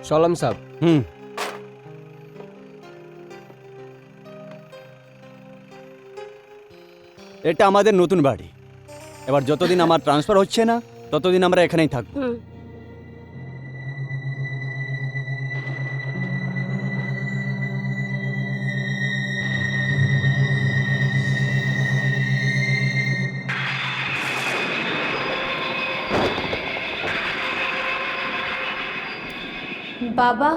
সলাম সাহেব। এটা আমাদের নতুন বাড়ি। এবার যতদিন আমার ট্রান্সফার হচ্ছে না ততদিন আমরা এখানেই থাকবো। বাবা,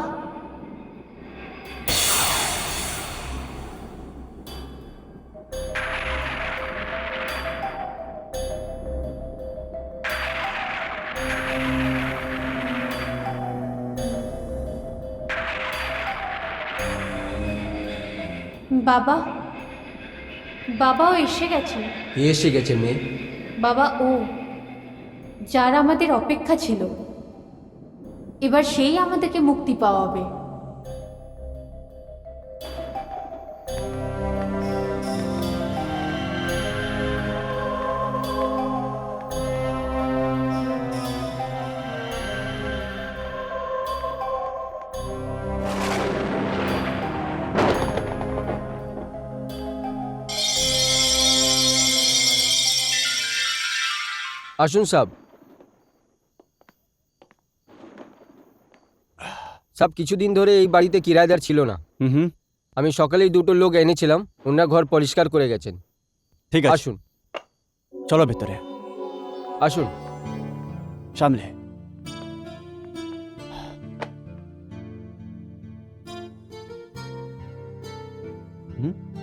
বাবা, বাবা ও এসে গেছে। কে এসে গেছে মেয়ে? বাবা ও, যার আমাদের অপেক্ষা ছিল, এবার সেই আমাদেরকে মুক্তি পাওয়াবে। আসুন সাহেব। সব কিছুদিন ধরে এই বাড়িতে কিরায়দার ছিল না। আমি সকালেই দুটো লোক এনেছিলাম, ওনারা ঘর পরিষ্কার করে গেছেন। ঠিক আছে, আসুন চলো ভেতরে। আসুন। সামলে।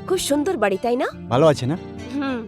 খুব সুন্দর বাড়ি, তাই না? ভালো আছে না? হুম।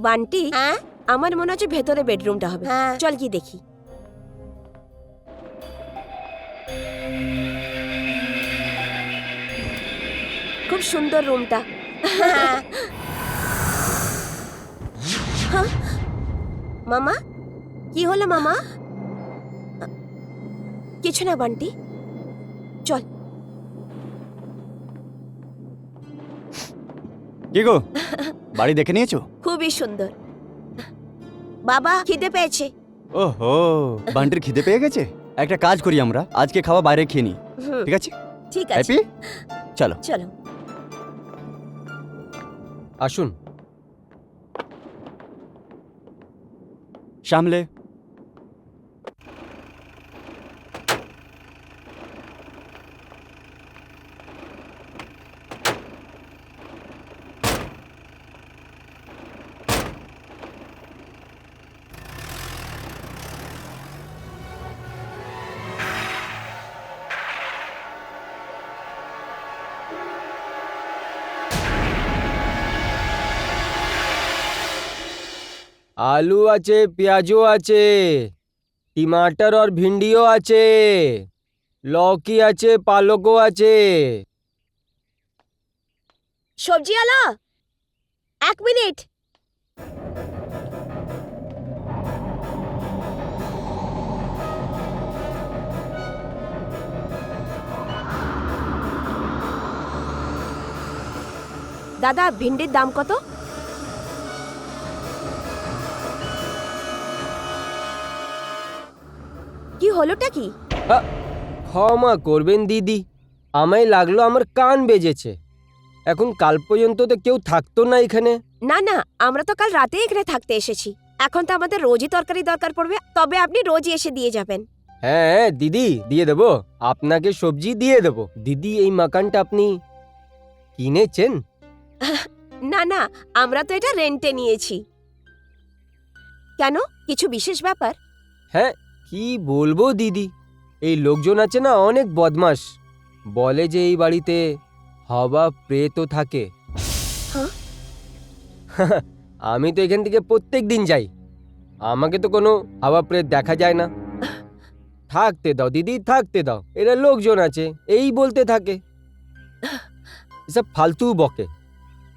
বান্টি, আমার মনে হচ্ছে ভেতরে বেডরুমটা হবে। চল কি দেখি। খুব সুন্দর রুমটা। হ্যাঁ? মামা, কি হলো মামা? কিছু না বান্টি, চল। কি গো, বাড়ি দেখে নিয়েছো? খুবই সুন্দর। বাবা, খিদে পেয়েছে। ওহো, বান্টির খিদে পেয়ে গেছে। একটা কাজ করি, আমরা আজকে খাওয়া বাইরে খেয়ে নিই। হুম, ঠিক আছে? ঠিক আছে, হ্যাপি? চলো চলো। আসুন। সামলে। आलू আছে, পেঁয়াজও আছে, टमाटर और भिंडियों আছে, लौकी আছে, পালকও আছে। সবজিওয়ালা, 1 মিনিট। দাদা, ভিন্ডির দাম কত? কি হলোটা কি? ক্ষমা করবেন দিদি, আমায় লাগলো আমার কান বেজেছে। এখন কাল পর্যন্ত তো কেউ থাকতো না এখানে। না না, আমরা তো কাল রাতে এখানে থাকতে এসেছি। এখন তো আমাদের রোজই তরকারি দরকার পড়বে, তবে আপনি রোজই এসে দিয়ে যাবেন। হ্যাঁ দিদি, দিয়ে দেবো, আপনাকে সবজি দিয়ে দেবো। দিদি, এই মাকানটা আপনি কিনেছেন? না না, আমরা তো এটা রেন্টে নিয়েছি। কেন, কিছু বিশেষ ব্যাপার? হ্যাঁ, কি বলবো দিদি, এই লোকজন আছে না, অনেক বদমাশ। বলে যে এই বাড়িতে হাওয়া প্রেতও থাকে। হ্যাঁ? আমি তো এখান থেকে প্রত্যেক দিন যাই, আমাকে তো কোনো হাওয়া প্রেত দেখা যায় না। থাকতে দাও দিদি, থাকতে দাও, এরা লোকজন আছে এই বলতে থাকে, এসব ফালতু বকে।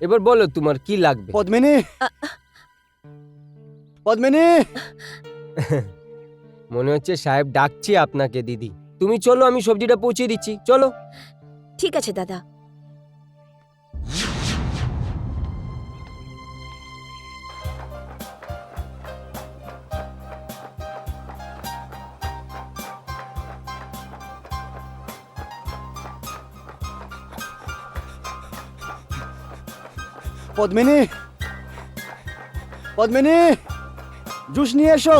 এবার বলো তোমার কি লাগবে? পদ্মিনী, পদ্মিনী, মনে হচ্ছে সাহেব ডাকছে আপনাকে। দিদি তুমি চলো, আমি সবজিটা পৌঁছে দিচ্ছি, চলো। ঠিক আছে দাদা। পদ্মিনী, পদ্মিনী, জুস নিয়ে এসো।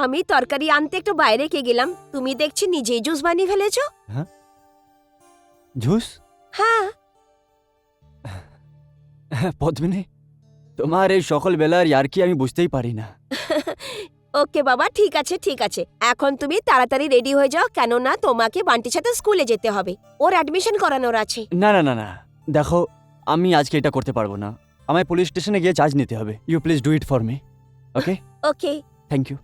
আমি তরকারি আনতে একটু বাইরে কে গেলাম, তুমি দেখছি নিজেই জুস বানিয়ে ফেলেছো। জুস? হ্যাঁ। পদ্মিনী, তোমার এই সকল বেলার ইয়ার্কি আমি বুঝতেই পারি না। ওকে বাবা, ঠিক আছে ঠিক আছে, এখন তুমি তাড়াতাড়ি রেডি হয়ে যাও, কেননা তোমাকে বান্টির সাথে স্কুলে যেতে হবে, ওর অ্যাডমিশন করানোর আছে। না না না না, দেখো আমি আজকে এটা করতে পারবো না, আমায় পুলিশ স্টেশনে গিয়ে চার্জ নিতে হবে। You please do it for me. Okay? Okay. Thank you.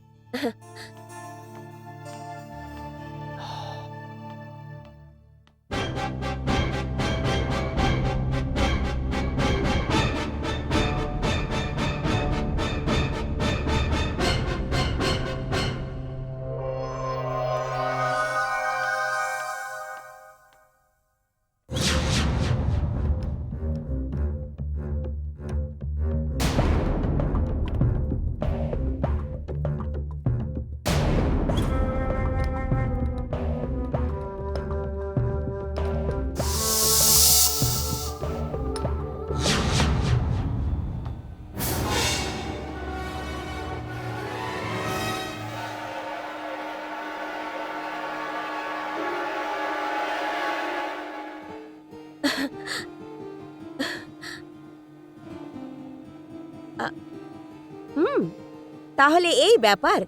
তাহলে এই ব্যাপার,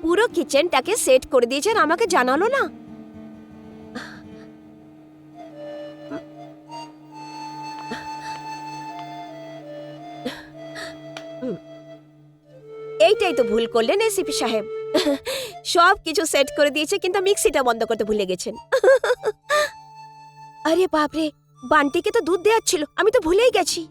পুরো কিচেনটাকে সেট করে দিয়েছেন, আমাকে জানালো না। এইটাই তো ভুল করলেন এসিপি সাহেব, সব কিছু সেট করে দিয়েছে কিন্তু মিক্সিটা বন্ধ করতে ভুলে গেছেন। আরে বাপরে, বান্টিকে তো দুধ দেওয়ার ছিল, আমি তো ভুলেই গেছি।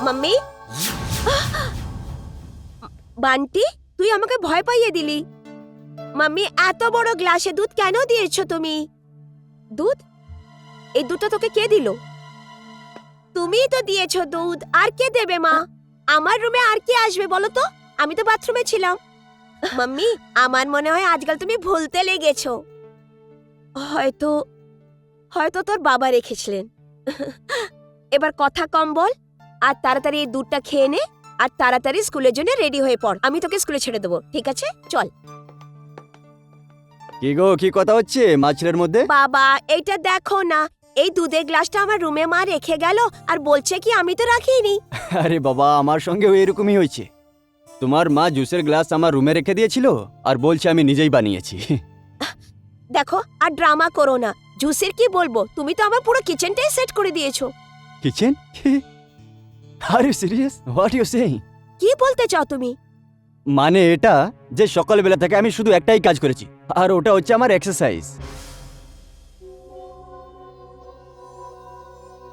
মাম্মি, বান্টি তুই আমাকে ভয় পাইয়ে দিলি। মাম্মি, এত বড় গ্লাসে দুধ কেন দিয়েছো তুমি? দুধ? এই দুধটা তোকে কে দিল? তুমিই তো দিয়েছো দুধ, আর কে দেবে মা? আমার রুমে আর কে আসবে বলো তো? আমি তো বাথরুমে ছিলাম। মাম্মি, আমার মনে হয় আজকাল তুমি ভুলতে লেগেছো, হয়তো হয়তো তোর বাবা রেখেছিলেন। এবার কথা কম বল, আর তাড়াতাড়ি এই দুধটা খেয়ে নে, আর তাড়াতাড়ি স্কুলের জন্য রেডি হয়ে পড়, আমি তোকে স্কুলে ছেড়ে দেবো, ঠিক আছে? চল। কি গো, কি কথা হচ্ছে মা ছেলের মধ্যে? বাবা, এইটা দেখো না, এই দুধের গ্লাসটা আমার রুমে মা রেখে গেল, আর বলছে কি আমি তো রাখিনি। আরে বাবা, আমার সঙ্গেও এরকমই হয়েছে। তোমার মা জুসের গ্লাস আমার রুমে রেখে দিয়েছিল আর বলছে আমি নিজেই বানিয়েছি। দেখো, আর ড্রামা করো না, জুসের কি বলবো, তুমি তো আমার পুরো কিচেনটাই সেট করে দিয়েছো। Kitchen? Are you serious? What you saying? কি বলতে চাও তুমি? মানে এটা যে সকালবেলা থেকে আমি শুধু একটাই কাজ করেছি, আর ওটা হচ্ছে আমার এক্সারসাইজ।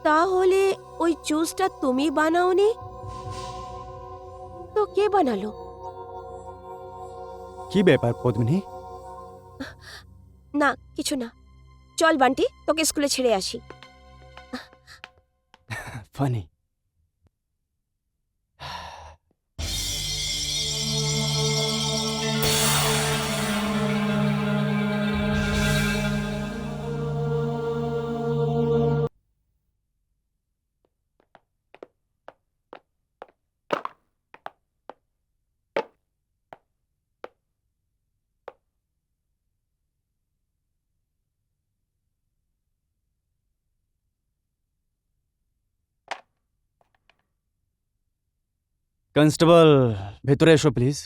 তাহলে ওই জুসটা তুমি বানাওনি, তো কে বানালো? কি ব্যাপার পদ্মিনী? না কিছু না, চল বান্টি তোকে স্কুলে ছেড়ে আসি। ফানি। কনস্টেবল, ভেতরে এসো প্লিজ।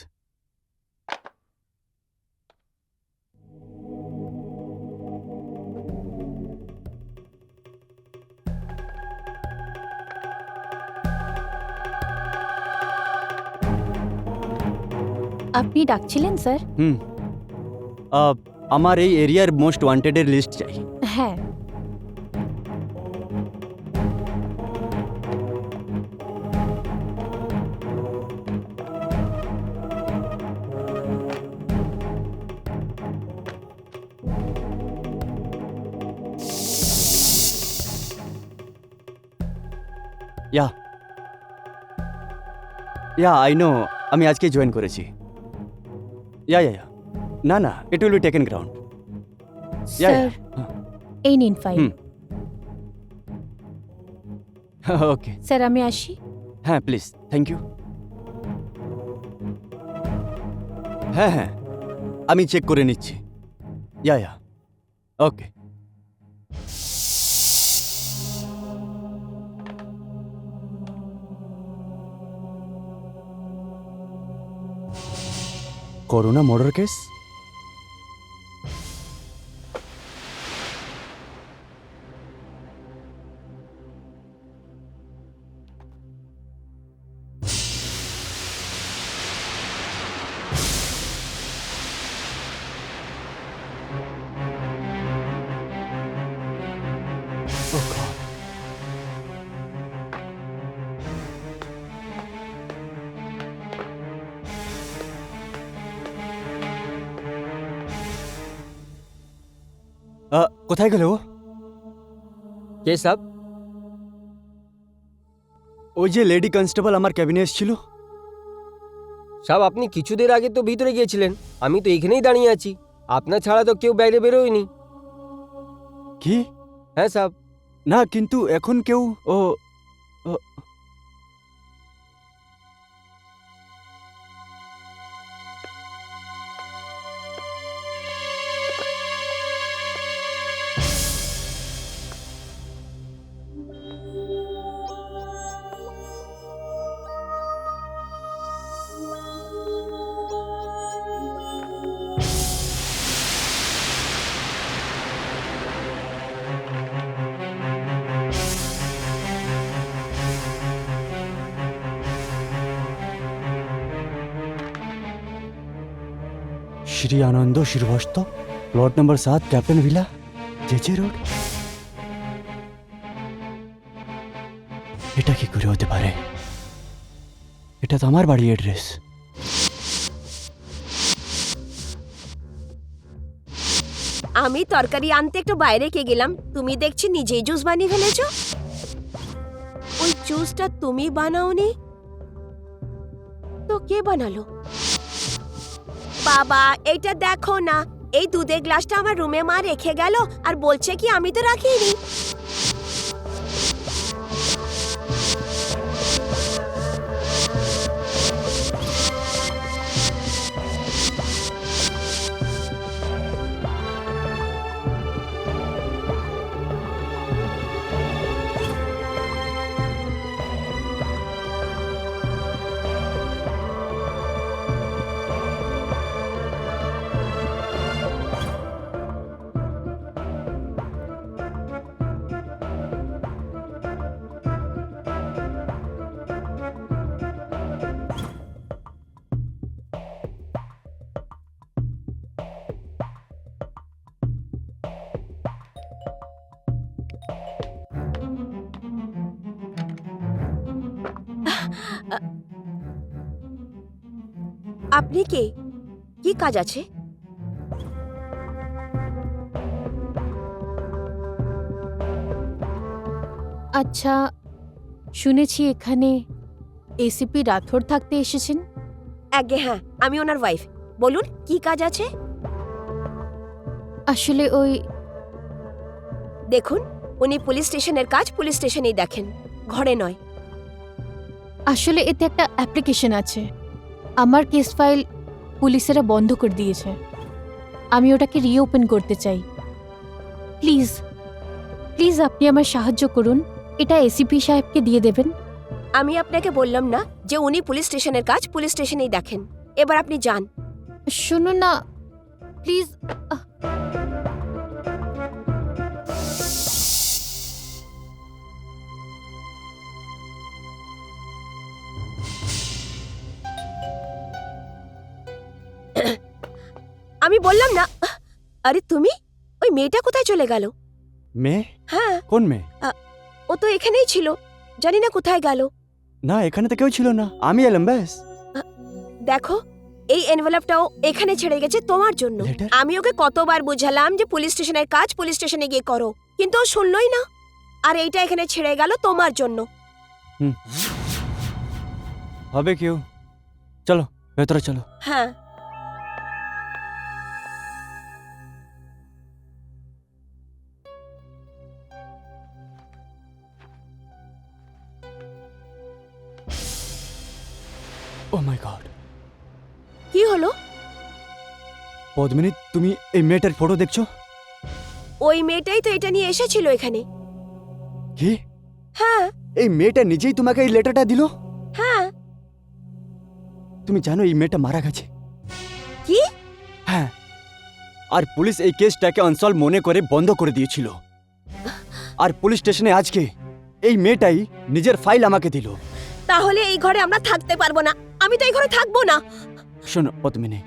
আপনি ডাকছিলেন স্যার? আমার এই এরিয়ার মোস্ট ওয়ান্টেডের লিস্ট চাই। হ্যাঁ। ইয়া ইয়া আই নো, আমি আজকেই জয়েন করেছি। ইয়া ইয়া ইয়া না না, it will be taken ground. Yeah sir এই নিন ফাইল। ওকে, স্যার আমি আসি। হ্যাঁ প্লিজ, থ্যাংক ইউ। হ্যাঁ হ্যাঁ, আমি চেক করে নিচ্ছি। Yeah yeah okay. করোনা মার্ডার কেস? কোথায় গেল ও? কে সাব? ওই যে লেডি কনস্টেবল আমার ক্যাবিনে এসেছিল। সাব আপনি কিছুদের আগে তো ভিতরে গিয়েছিলেন, আমি তো এখানেই দাঁড়িয়ে আছি। আপনার ছাড়া তো কেউ বাইরে বেরোয়নি। কি? হ্যাঁ সাব। না কিন্তু এখন কেউ ও ও- Shri Anand Srivastava, plot number 7, captain villa, JJ road. এটা কি করে হতে পারে? এটা তো আমার বাড়ির অ্যাড্রেস। আমি তরকারি আনতে একটু বাইরে কে গেলাম, তুমি দেখছি নিজেই জুস বানিয়ে ফেলেছো। ওই জুসটা তুমি বানাওনি, তো কে বানালো? বাবা এইটা দেখো না, এই দুধের গ্লাসটা আমার রুমে মা রেখে গেল আর বলছে কি আমি তো রাখিনি। আপনি কে? কি কাজ আছে? আচ্ছা, শুনেছি এখানে এসিপি রাথোর থাকতে এসেছেন। আগে হ্যাঁ, আমি ওনার ওয়াইফ। বলুন কি কাজ আছে? আসলে ওই দেখুন, উনি পুলিশ স্টেশনের কাজ পুলিশ স্টেশনেই দেখেন, ঘরে নয়। আসলে এতে একটা অ্যাপ্লিকেশন আছে। আমার কেস ফাইল পুলিশেরা বন্ধ করে দিয়েছে। আমি ওটাকে রিওপেন করতে চাই। প্লিজ প্লিজ আপনি আমার সাহায্য করুন। এটা এসিপি সাহেবকে দিয়ে দেবেন। আমি আপনাকে বললাম না যে উনি পুলিশ স্টেশনের কাজ পুলিশ স্টেশনেই দেখেন। এবার আপনি যান। শুনুন না প্লিজ। আমি বললাম না। আরে তুমি, ওই মেয়েটা কোথায় চলে গেল? মেয়ে? হ্যাঁ, কোন মেয়ে? ও তো এখানেই ছিল, জানি না কোথায় গেল। না, এখানে তো কেউ ছিল না, আমি এলাম ব্যাস। দেখো, এই এনভেলপটাও এখানে ছেড়ে গেছে তোমার জন্য। Letter? আমি ওকে কতবার বুঝালাম যে পুলিশ স্টেশনের কাজ পুলিশ স্টেশনে গিয়ে করো, কিন্তু ও শুনলই না। আর এইটা এখানে ছেড়ে গেল তোমার জন্য। হবে কেউ। চলো ভেতরে চলো। হ্যাঁ, ও মাই গড। কি হলো? পদ্মিনী, তুমি এই মেয়েটার ফটো দেখছো? ওই মেয়েটাই তো এটা নিয়ে এসেছিল এখানে। কি? হ্যাঁ এই মেয়েটা নিজেই তোমাকে এই লেটারটা দিল? হ্যাঁ। তুমি জানো এই মেয়েটা মারা গেছে? কি? হ্যাঁ, আর পুলিশ এই কেসটাকে আনসলভ মনে করে বন্ধ করে দিয়েছিল। আর পুলিশ স্টেশনে আজকে এই মেয়েটাই নিজের ফাইল আমাকে দিল। তাহলে এই ঘরে আমরা থাকতে পারবো না। আমি তো এই ঘরে থাকবো না। শোনো পদ্মিনী,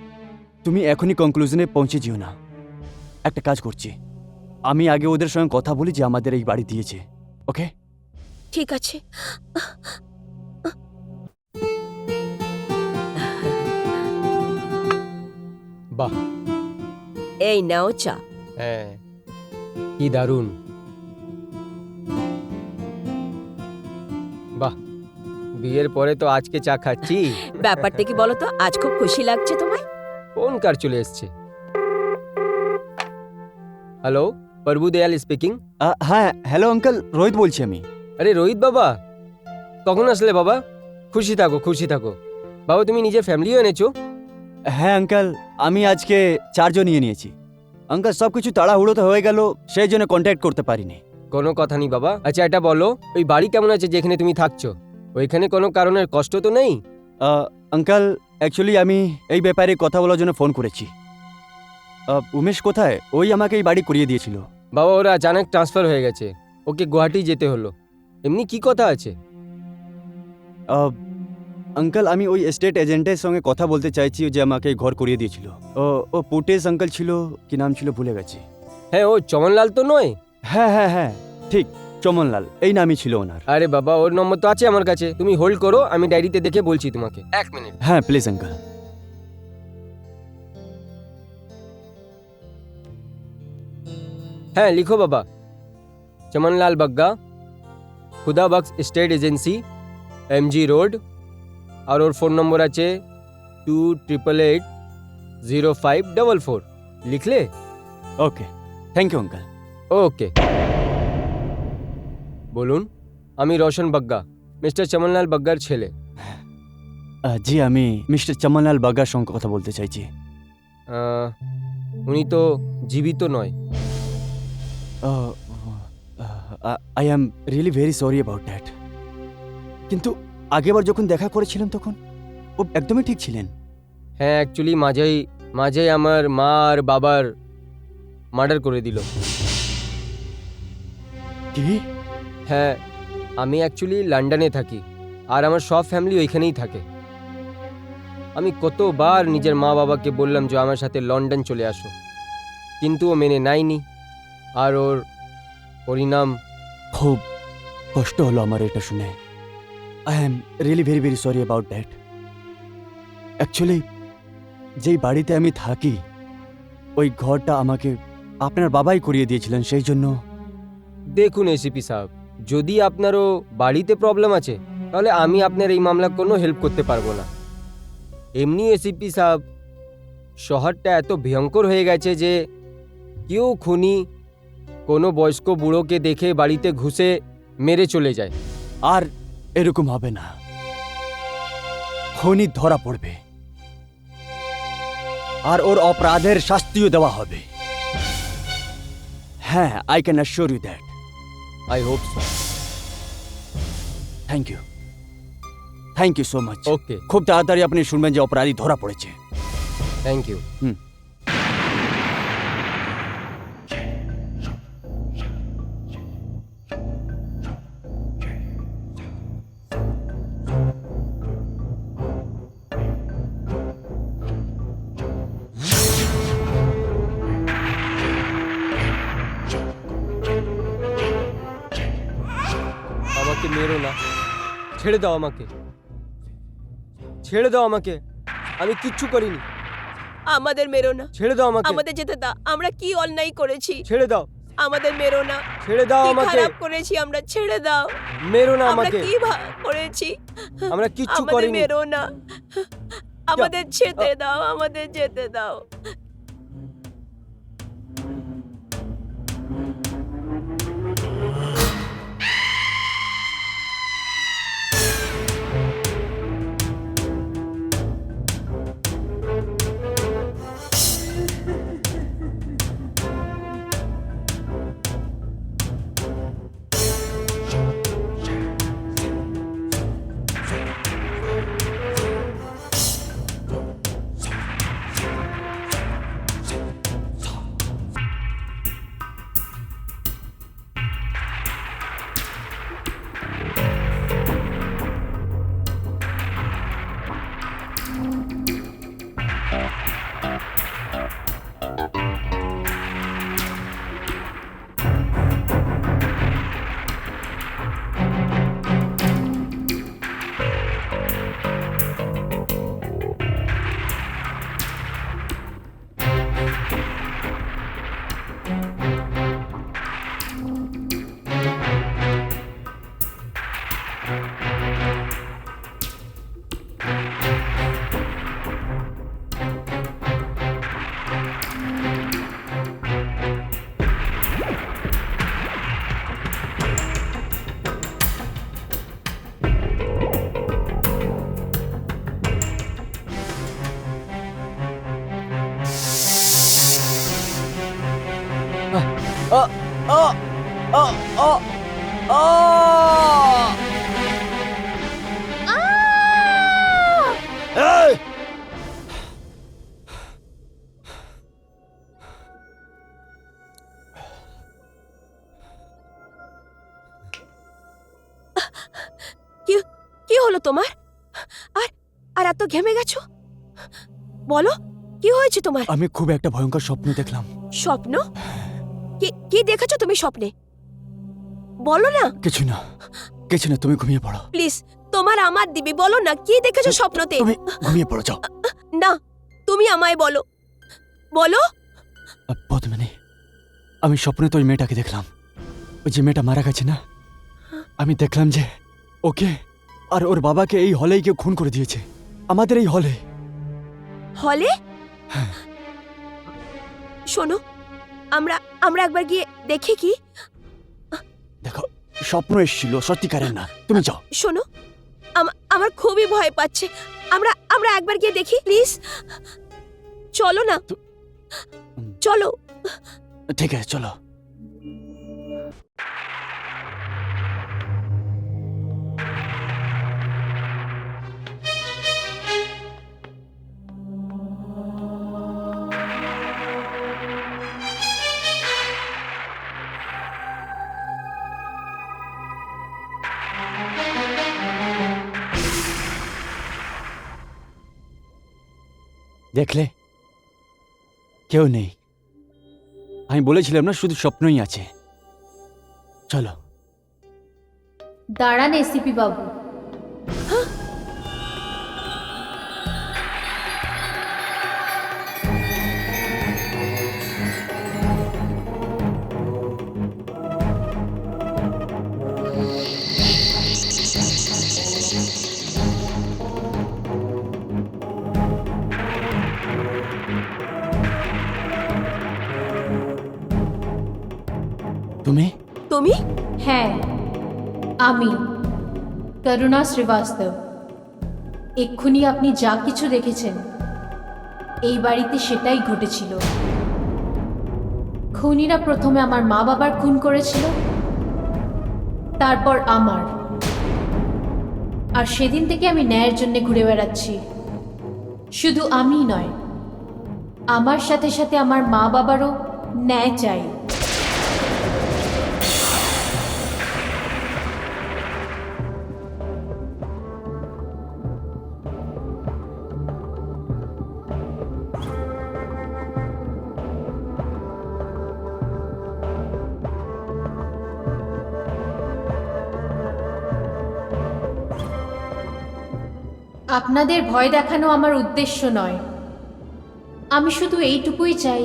তুমি এখনই কনক্লুশনে পৌঁছে যেও না। একটা কাজ করছি, আমি আগে ওদের সঙ্গে কথা বলি যে আমাদের এই বাড়ি দিয়েছে। ওকে? ঠিক আছে। বাহ, এই নাও চা। হ্যাঁ, কি দারুণ। বাহ, বিয়ের পরে তো আজকে চা খাচ্ছি। ব্যাপারটা কি বলো তো, আজ খুব খুশি লাগছে তোমায়? ফোন কার চলে এসছে? হ্যালো, প্রভু দয়াল স্পিকিং। হ্যাঁ, হ্যালো আঙ্কেল, রোহিত বলছি আমি। আরে রোহিত বাবা, কখন আসলে বাবা? খুশি থাকো, খুশি থাকো। বাবা, তুমি নিজের ফ্যামিলিও এনেছো? হ্যাঁ আঙ্কেল, আমি আজকে 4 জন নিয়ে নিয়েছি। আঙ্কেল, সব কিছু তাড়াহুড়োতে হয়ে গেল, সেই জন্য কন্ট্যাক্ট করতে পারিনি। কোনো কথা নেই বাবা। আচ্ছা এটা বলো, ওই বাড়ি কেমন আছে যেখানে তুমি থাকছো? ওইখানে কোনো কারণের কষ্ট তো নেই? আঙ্কেল, অ্যাকচুয়ালি আমি এই ব্যাপারে কথা বলার জন্য ফোন করেছি। উমেশ কোথায়? ওই আমাকে এই বাড়ি করিয়ে দিয়েছিল। বাবা, ওরা অচানক ট্রান্সফার হয়ে গেছে, ওকে গুয়াহাটি যেতে হলো। এমনি কি কথা আছে? আঙ্কেল, আমি ওই এস্টেট এজেন্টের সঙ্গে কথা বলতে চাইছি যে আমাকে এই ঘর করিয়ে দিয়েছিল। ও পুটেশ আঙ্কেল ছিল, কি নাম ছিল ভুলে গেছি। হ্যাঁ, ও চমনলাল তো নয়? হ্যাঁ হ্যাঁ হ্যাঁ, ঠিক, চমনলাল এই নামই ছিল ওনার। আরে বাবা, ওর নম্বর তো আছে আমার কাছে, তুমি হোল্ড করো, আমি ডায়েরিতে দেখে বলছি তোমাকে। 1 মিনিট। হ্যাঁ প্লিজ আঙ্কেল। হ্যাঁ লিখো বাবা, Chamanlal Bagga, Khuda Baksh state agency, MG road. আর ওর ফোন নম্বর আছে 28880544। লিখলে? Okay, thank you uncle. Okay. বলুন, আমি রোশন বাগ্গা, মিস্টার চমনলাল বাগ্গার ছেলে। জি, আমি মিস্টার চমনলাল বাগার সঙ্গে কথা বলতে চাইছি। উনি তো জীবিত নয়। I am really very sorry about that. কিন্তু আগেবার যখন দেখা করেছিলাম তখন ও একদমই ঠিক ছিলেন। হ্যাঁ, অ্যাকচুয়ালি মাঝেই আমার মা আর বাবার মার্ডার করে দিল। কি? হ্যাঁ, আমি অ্যাকচুয়ালি লন্ডনে থাকি, আর আমার সব ফ্যামিলি ওইখানেই থাকে। আমি কতবার নিজের মা বাবাকে বললাম যে আমার সাথে লন্ডন চলে আসো, কিন্তু ও মেনে নেয়নি। আর ওর পরিণাম। খুব কষ্ট হলো আমার এটা শুনে। I am really very very sorry about that. Actually যেই বাড়িতে আমি থাকি ওই ঘরটা আমাকে আপনার বাবাই করিয়ে দিয়েছিলেন, সেই জন্য। দেখুন এসিপি সাহেব, যদি আপনারও বাড়িতে প্রবলেম আছে তাহলে আমি আপনার এই মামলা কোনো হেল্প করতে পারবো না। এমনি এসিপি সাহেব, শহরটা এত ভয়ঙ্কর হয়ে গেছে যে কেউ খুনি কোনো বয়স্ক বুড়োকে দেখে বাড়িতে ঘুষে মেরে চলে যায়। আর এরকম হবে না, খনি ধরা পড়বে আর ওর অপরাধের শাস্তিও দেওয়া হবে। হ্যাঁ, I can assure you that. I hope so. Thank you so much. Okay, খুব তাড়াতাড়ি আপনি শুনবেন যে অপরাধী ধরা পড়েছে। Thank you. আমাকে মেরো না, ছেড়ে দাও আমাকে, ছেড়ে দাও আমাকে, আমি কিচ্ছু করিনি, আমাদের মেরো না, ছেড়ে দাও আমাকে, আমাদের যেতে দাও। আমরা কি অন্যায় করেছি? ছেড়ে দাও, আমাদের মেরো না, ছেড়ে দাও কি আমাকে, খারাপ করেছি আমরা? ছেড়ে দাও। মেরো না আমরা আমাকে, কি করেছি? আমরা কিচ্ছু আমাদের করিনি। মেরো না, আমাদের যেতে দাও, আমাদের যেতে দাও। এই! কি হলো তোমার? আর আর এত ঘেমে গেছো? বলো, কি হয়েছে তোমার? আমি খুব একটা ভয়ঙ্কর স্বপ্ন দেখলাম। স্বপ্ন? কি দেখেছো তুমি স্বপ্নে? বলো না। কিছু না, তুমি ঘুমিয়ে পড়ো। প্লিজ, তোমার আমার দিবি, বলো না কি দেখেছো স্বপ্নতে? তুমি ঘুমিয়ে পড়ো, যাও। না, তুমি আমায় বলো, বলো। পদ্মিনী, আমি স্বপ্নে তো ওই মেয়েটাকে দেখলাম, ওই যে মেয়েটা মারা গেছে না, আমি দেখলাম যে ওকে আর ওর বাবাকে এই হলেই কেউ খুন করে দিয়েছে, আমাদের এই হলে। হলে? শোনো, আমরা একবার গিয়ে দেখি কি? দেখো, স্বপ্ন এসেছিল, সত্যিকারের না, তুমি যাও। শোনো, আমার খুবই ভয় পাচ্ছে, আমরা একবার গিয়ে দেখি প্লিজ। চলো না, চলো। ঠিক আছে, চলো। দেখলে, কেউ নেই। আমি বলেছিলাম না, শুধু স্বপ্নই আছে। চলো। দাঁড়ান এসিপি বাবু, তুমি? তুমি? হ্যাঁ, আমি করুণা শ্রীবাস্তব। এক্ষুনি আপনি যা কিছু দেখেছেন এই বাড়িতে সেটাই ঘটেছিল। খুনিরা প্রথমে আমার মা বাবার খুন করেছিল, তারপর আমার। আর সেদিন থেকে আমি ন্যায়ের জন্য ঘুরে বেড়াচ্ছি। শুধু আমিই নয়, আমার সাথে সাথে আমার মা বাবারও ন্যায় চাই। আপনাদের ভয় দেখানো আমার উদ্দেশ্য নয়। আমি শুধু এইটুকুই চাই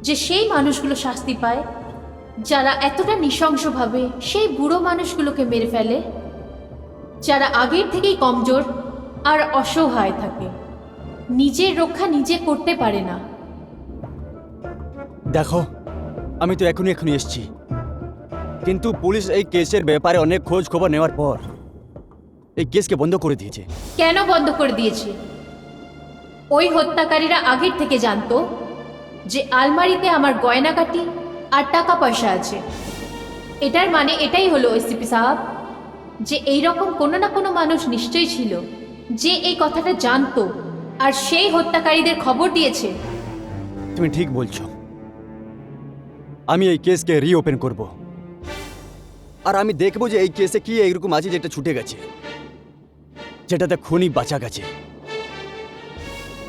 যে সেই মানুষগুলো শাস্তি পায় যারা এতটা নৃশংসভাবে সেই বুড়ো মানুষগুলোকে মেরে ফেলে, যারা আগের থেকেই কমজোর আর অসহায় থাকে, নিজের রক্ষা নিজে করতে পারে না। দেখো, আমি তো এখনই এসেছি, কিন্তু পুলিশ এই কেসের ব্যাপারে অনেক খোঁজ খবর নেওয়ার পর এই কেসকে বন্ধ করে দিয়েছে। কেন বন্ধ করে দিয়েছে? ওই হত্যাকারীরা আগের থেকে জানতো যে আলমারিতে আমার গয়নাকাটি আর টাকা পয়সা আছে। এটার মানে এটাই হলো এসিপি সাহেব যে এইরকম কোনো না কোনো মানুষ নিশ্চয়ই ছিল যে এই কথাটা জানতো আর সেই হত্যাকারীদের খবর দিয়েছে। তুমি ঠিক বলছো। আমি এই কেসকে রিওপেন করব, আর আমি দেখব যে এই কেসে কি এইরকম আছে যেটা ছুটে গেছে, যেটাতে খুনি বাঁচা গেছে।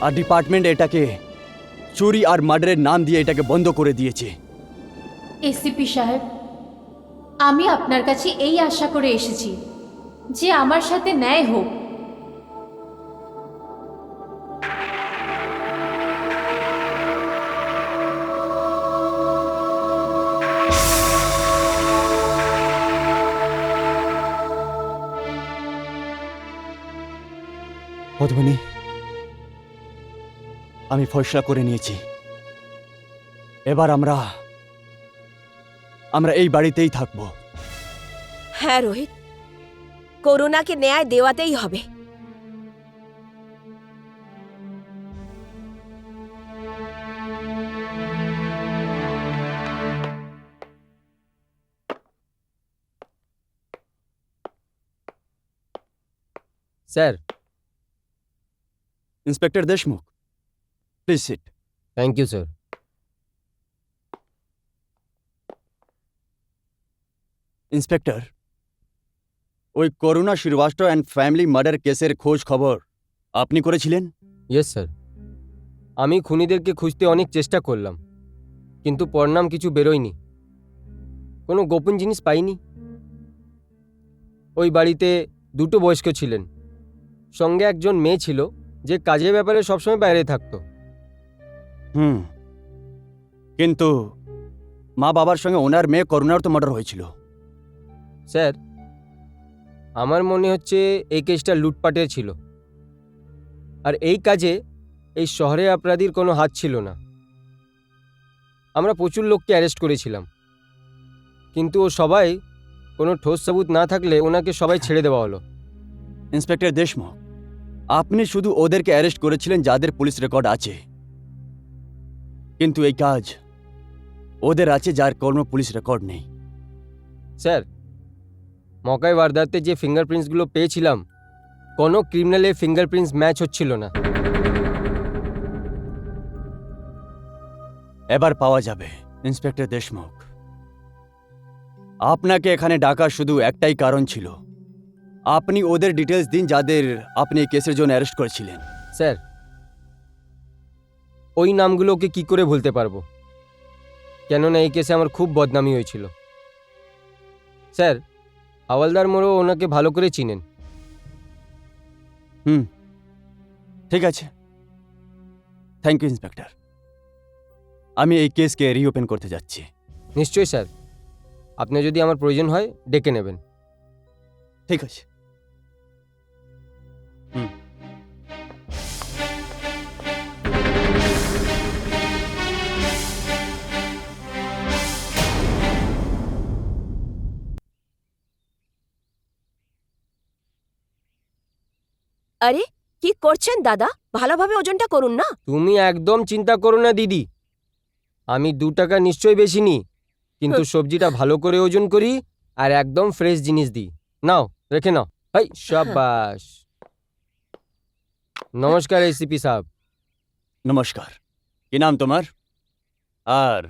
আর ডিপার্টমেন্ট এটাকে চুরি আর মার্ডারের নাম দিয়ে এটাকে বন্ধ করে দিয়েছে। এসিপি সাহেব, আমি আপনার কাছে এই আশা করে এসেছি যে আমার সাথে ন্যায় হোক। পদ্মিনী, আমি ফয়সলা করে নিয়েছি। এবার আমরা এই বাড়িতেই থাকবো। হ্যাঁ রোহিত, করুণাকে ন্যায় দেওয়াতেই হবে। Sir. Inspector Deshmukh, please sit. Thank you sir. Inspector, ওই Karuna Srivastava and family murder কেসের খোঁজ খবর আপনি করেছিলেন? Yes sir. আমি খুনিদেরকে খুঁজতে অনেক চেষ্টা করলাম, কিন্তু পরিণাম কিছু বেরোয়নি। কোনো গোপন জিনিস পাইনি। ওই বাড়িতে দুটো বয়স্ক ছিলেন, সঙ্গে একজন মেয়ে ছিল যে কাজের ব্যাপারে সবসময় বাইরে থাকতো। কিন্তু মা বাবার সঙ্গে ওনার মেয়ে করুণার তো মার্ডার হয়েছিল। স্যার, আমার মনে হচ্ছে এই কেসটা লুটপাটের ছিল, আর এই কাজে এই শহরে অপরাধীর কোনো হাত ছিল না। আমরা প্রচুর লোককে অ্যারেস্ট করেছিলাম, কিন্তু ও সবাই কোনো ঠোস সাবুত না থাকলে ওনাকে সবাই ছেড়ে দেওয়া হলো। ইন্সপেক্টর দেশমুখ, আপনি শুধু ওদেরকে অ্যারেস্ট করেছিলেন যাদের পুলিশ রেকর্ড আছে, কিন্তু এই কাজ ওদের আছে যার কোনো পুলিশ রেকর্ড নেই। স্যার, মকাই ওয়ারদাতে যে ফিঙ্গারপ্রিন্টসগুলো পেয়েছিলাম, কোনো ক্রিমিনালের ফিঙ্গারপ্রিন্টস ম্যাচ হচ্ছিল না। এবার পাওয়া যাবে। ইন্সপেক্টর দেশমুখ, আপনাকে এখানে ডাকার শুধু একটাই কারণ ছিল। আপনি ওদের ডিটেলস দিন যাদের আপনি এই কেসের জন্য অ্যারেস্ট করেছিলেন। স্যার, ওই নামগুলোকে কি করে ভুলতে পারবো, কেননা এই কেসে আমার খুব বদনামি হয়েছিল। স্যার, হাওয়ালদার মোড়ও ওনাকে ভালো করে চিনেন। ঠিক আছে, থ্যাংক ইউ ইন্সপেক্টর। আমি এই কেসকে রিওপেন করতে যাচ্ছি। নিশ্চয়ই স্যার, আপনি যদি আমার প্রয়োজন হয় ডেকে নেবেন। ঠিক আছে। আরে কি করছেন দাদা, ভালোভাবে ওজনটা করুন না। তুমি একদম চিন্তা করো না দিদি, আমি 2 টাকা নিশ্চয়ই বেশি নিই, কিন্তু সবজিটা ভালো করে ওজন করি আর একদম ফ্রেশ জিনিস দিই। নাও রেখে নাও। হাই শাবাশ। নমস্কার এসিপি সাহেব। নমস্কার। কি নাম তোমার? আর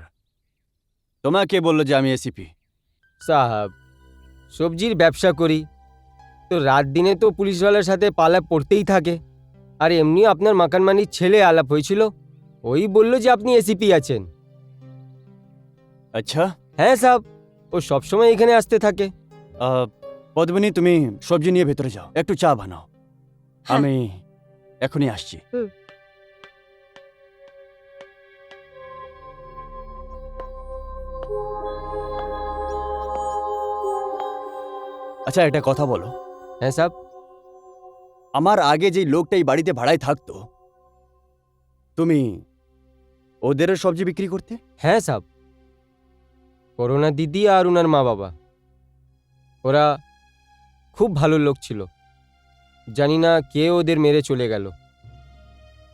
তোমাকে বললো যে আমি এসিপি? সাহেব সবজির ব্যবসা করি, তো রাত দিনে তো পুলিশওয়ালার সাথে পালা পড়তেই থাকে। আর এমনি আপনার মাকানমানির ছেলে আলাপ হয়েছিল, ওই বলল যে আপনি এসিপি আছেন। আচ্ছা। হ্যাঁ সাহেব, ও সবসময় এখানে আসতে থাকে। পদ্মিনী, তুমি সবজি নিয়ে ভেতরে যাও, একটু চা বানাও। হ্যাঁ। আমি এখনই আসছি। আচ্ছা, একটা কথা বলো। হ্যাঁ সাহেব। আমার আগে যে লোকটা এই বাড়িতে ভাড়ায় থাকতো, তুমি ওদেরও সবজি বিক্রি করতে? হ্যাঁ সাহেব, করোনা দিদি আর ওনার মা বাবা, ওরা খুব ভালো লোক ছিল। জানি না কে ওদের মেরে চলে গেল।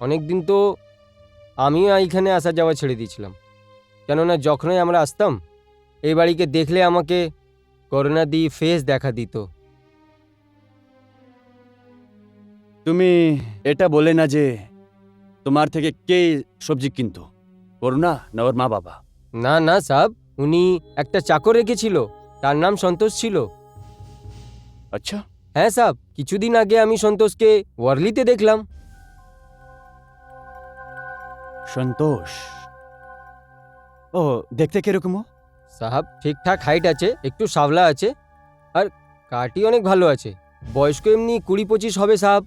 অনেক দিন তো আমিও এইখানে আসা যাওয়া ছেড়ে দিয়েছিলাম, কেননা যখনই আমরা আসতাম এই বাড়িকে দেখলে আমাকে করোনা দি ফেস দেখা দিত। তুমি এটা বলে না যে তোমার থেকে কে সবজি কিনতো, করুণা না ওর মা বাবা? না না সাহেব, উনি একটা চাকর রেখেছিল, তার নাম সন্তোষ ছিল। আচ্ছা। হ্যাঁ সাহেব, কিছুদিন আগে আমি সন্তোষকে ওয়ারলিতে দেখলাম। সন্তোষ? ও দেখতে কিরকম ও? সাহেব ঠিকঠাক হাইট আছে, একটু সাবলা আছে, আর কাটি অনেক ভালো আছে। বয়স্ক এমনি 20-25 হবে সাহেব।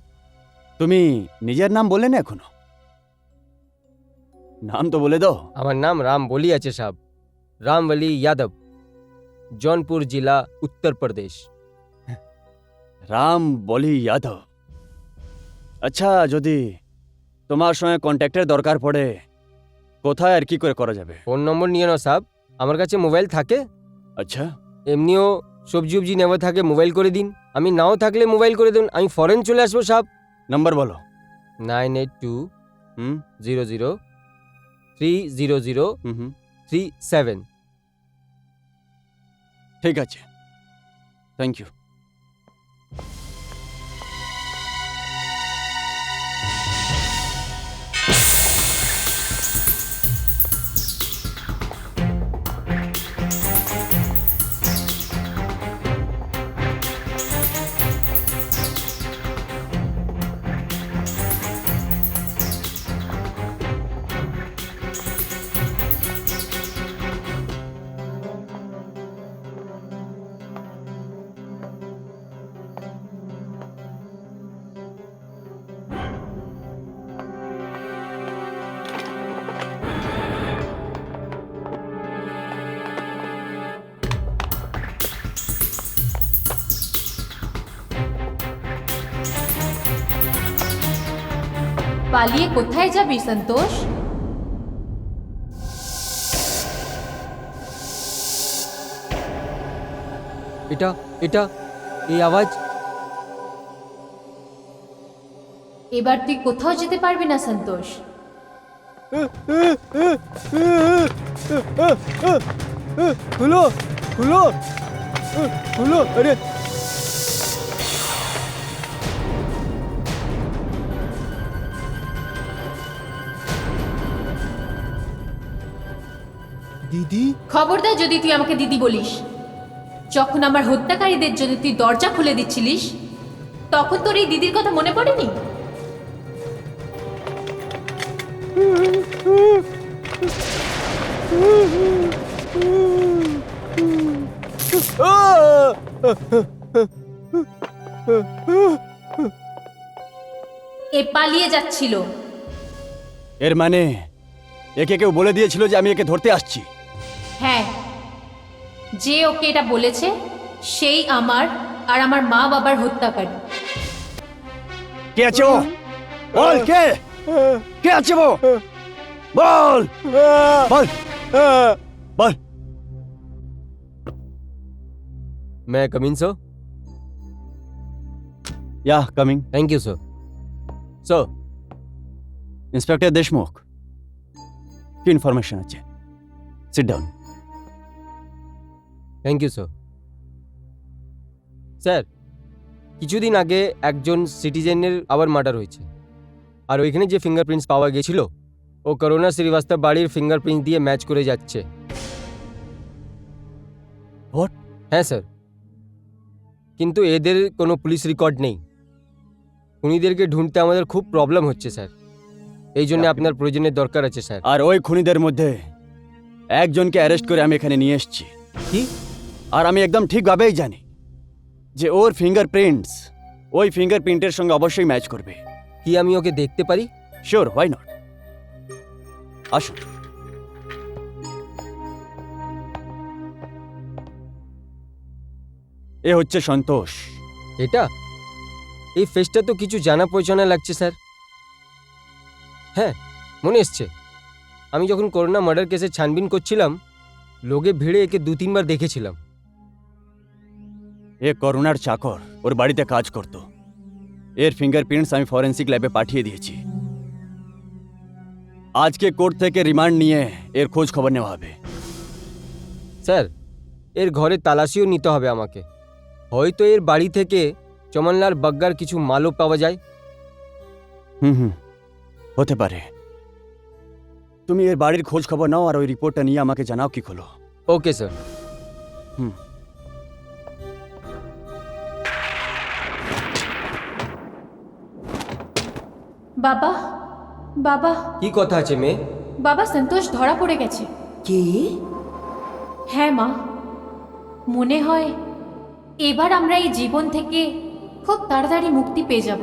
তুমি নিজের নাম বললে না এখনো? নাম তো বলে দাও। আমার নাম রাম বলি আছে সাহেব, রামবলি যাদব, जौनपुर जिला उत्तर प्रदेश। রাম বলি যাদব। আচ্ছা, যদি তোমার সঙ্গে কন্ট্যাক্টের দরকার পড়ে, কোথায় আর কি করে করা যাবে? ফোন নম্বর নিয়ে নাও সাহেব, আমার কাছে মোবাইল থাকে। আচ্ছা। এমনিও সবজি উবজি নেওয়া থাকে, মোবাইল করে দিন। আমি নাও থাকলে মোবাইল করে দিন, আমি ফরেন চলে আসবো সাহেব। নাম্বার বলো। 9820030037। ঠিক আছে, থ্যাংক ইউ। পালিয়ে কোথায় যাবি সন্তোষ? এটা এটা এই আওয়াজ। এবার তুই কোথাও যেতে পারবি না সন্তোষ। খুলো খুলো খুলো, আরে দিদি। খবরদার যদি তুই আমাকে দিদি বলিস। যখন আমার হত্যাকারীদের জন্য তুই দরজা খুলে দিচ্ছিলিস, তখন তোর এই দিদির কথা মনে পড়েনি? এ পালিয়ে যাচ্ছিল। এর মানে একে কেউ বলে দিয়েছিল যে আমি একে ধরতে আসছি? হ্যাঁ, যে ওকে এটা বলেছে সেই আমার আর আমার মা বাবার হত্যাকারী। কে আছে ও? বল, কে কে আছে ও? বল বল বল। मैं कमिंग सर? या coming. Thank you sir. So inspector Deshmukh, কি ইনফরমেশন আছে? Sit down. Thank you sir. Sir, কিছুদিন আগে একজন সিটিজেনের আবার মার্ডার হয়েছে, আর ওইখানে যে ফিঙ্গারপ্রিন্টস পাওয়া গেছিল ও করোনা শ্রীবাস্তব বাড়ির ফিঙ্গারপ্রিন্ট দিয়ে ম্যাচ করে যাচ্ছে। What? হ্যাঁ স্যার, কিন্তু এদের কোনো পুলিশ রেকর্ড নেই। খুনিদেরকে ঢুঁড়তে আমাদের খুব প্রবলেম হচ্ছে স্যার, এই জন্য আপনার প্রয়োজনের দরকার আছে স্যার। আর ওই খুনিদের মধ্যে একজনকে অ্যারেস্ট করে আমি এখানে নিয়ে এসেছি। কি? আর আমি একদম ঠিকভাবেই জানি যে ওর ফিঙ্গারপ্রিন্টস ওই ফিঙ্গারপ্রিন্টের সঙ্গে অবশ্যই ম্যাচ করবে। কি আমি ওকে দেখতে পারি? Sure, why not? আসুন। এ হচ্ছে সন্তোষ। এটা এই ফেসটা তো কিছু জানা পয়চানা লাগছে স্যার। হ্যাঁ, মনে এসছে, আমি যখন করোনা মার্ডার কেসে ছানবিন করছিলাম লোকে ভিড়ে একে 2-3 বার দেখেছিলাম। এ করুণার চাকর, ওর বাড়িতে কাজ করত। এর ফিঙ্গারপ্রিন্টস আমি ফরেন্সিক ল্যাবে পাঠিয়ে দিয়েছি। আজকে কোর্ট থেকে রিমান্ড নিয়ে এর খোঁজ খবর নেওয়া হবে। স্যার, এর ঘরে তালাশিও নিতে হবে আমাকে। হয়তো এর বাড়ি থেকে চমনলাল বাগ্গার কিছু মালও পাওয়া যায়। হুম, হতে পারে। তুমি এর বাড়ির খোঁজ খবর নাও আর ওই রিপোর্টটা নিয়ে আমাকে জানাও কি হলো। Okay sir. হুম। বাবা, বাবা, কি কথা আছে মেয়ে? বাবা, সন্তোষ ধরা পড়ে গেছে। কি? হ্যাঁ মা, মনে হয় এবার আমরা এই জীবন থেকে খুব তাড়াতাড়ি মুক্তি পেয়ে যাব।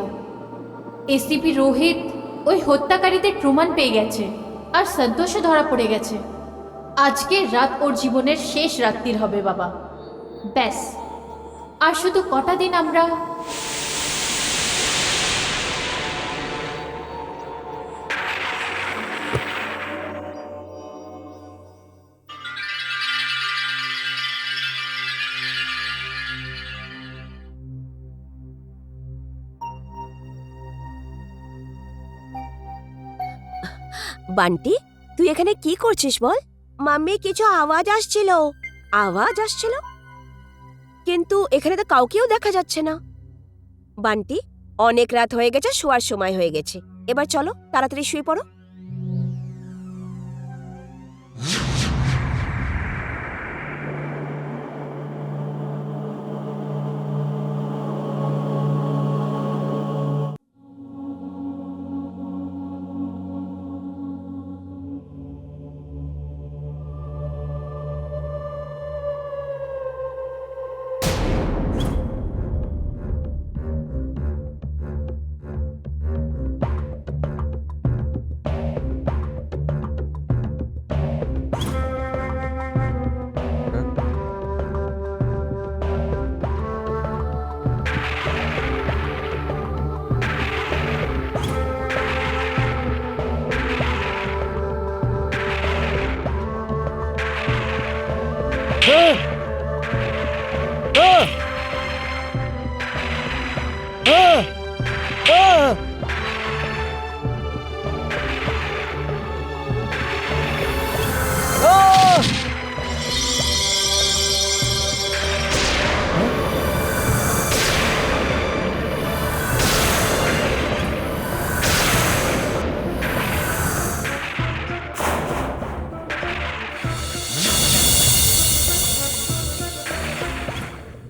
এসিপি রোহিত ওই হত্যাকারীদের প্রমাণ পেয়ে গেছে, আর সন্তোষও ধরা পড়ে গেছে। আজকে রাত ওর জীবনের শেষ রাত্রির হবে বাবা। ব্যাস, আর শুধু কটা দিন আমরা বান্টি, তুই এখানে কি করছিস বল? মাম্মি কিছু আওয়াজ আসছিল, কিন্তু এখানে তো কাউকেও দেখা যাচ্ছে না। বান্টি, অনেক রাত হয়ে গেছে, শোয়ার সময় হয়ে গেছে। এবার চলো তাড়াতাড়ি শুয়ে পড়ো।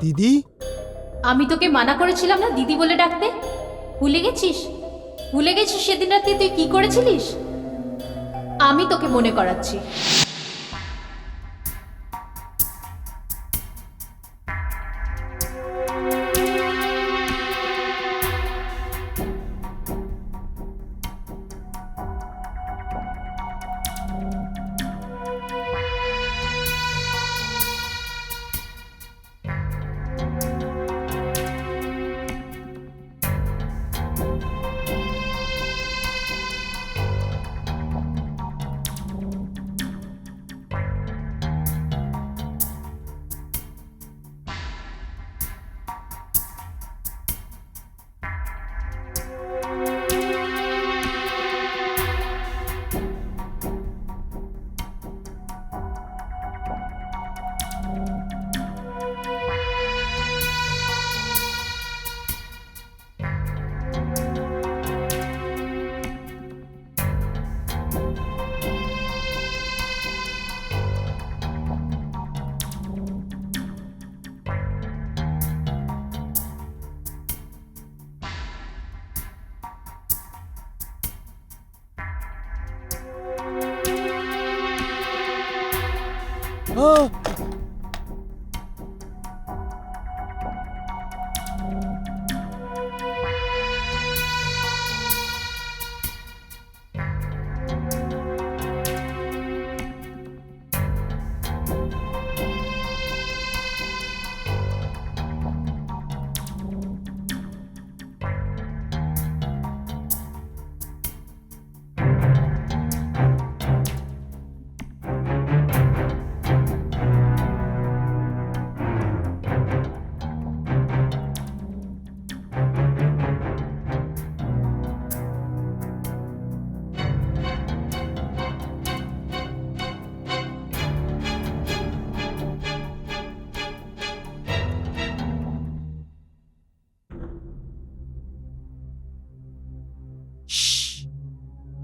দিদি, আমি তোকে মানা করেছিলাম না দিদি বলে ডাকতে? ভুলে গেছিস? সেদিন রাতে তুই কি করেছিলিস? আমি তোকে মনে করাচ্ছি।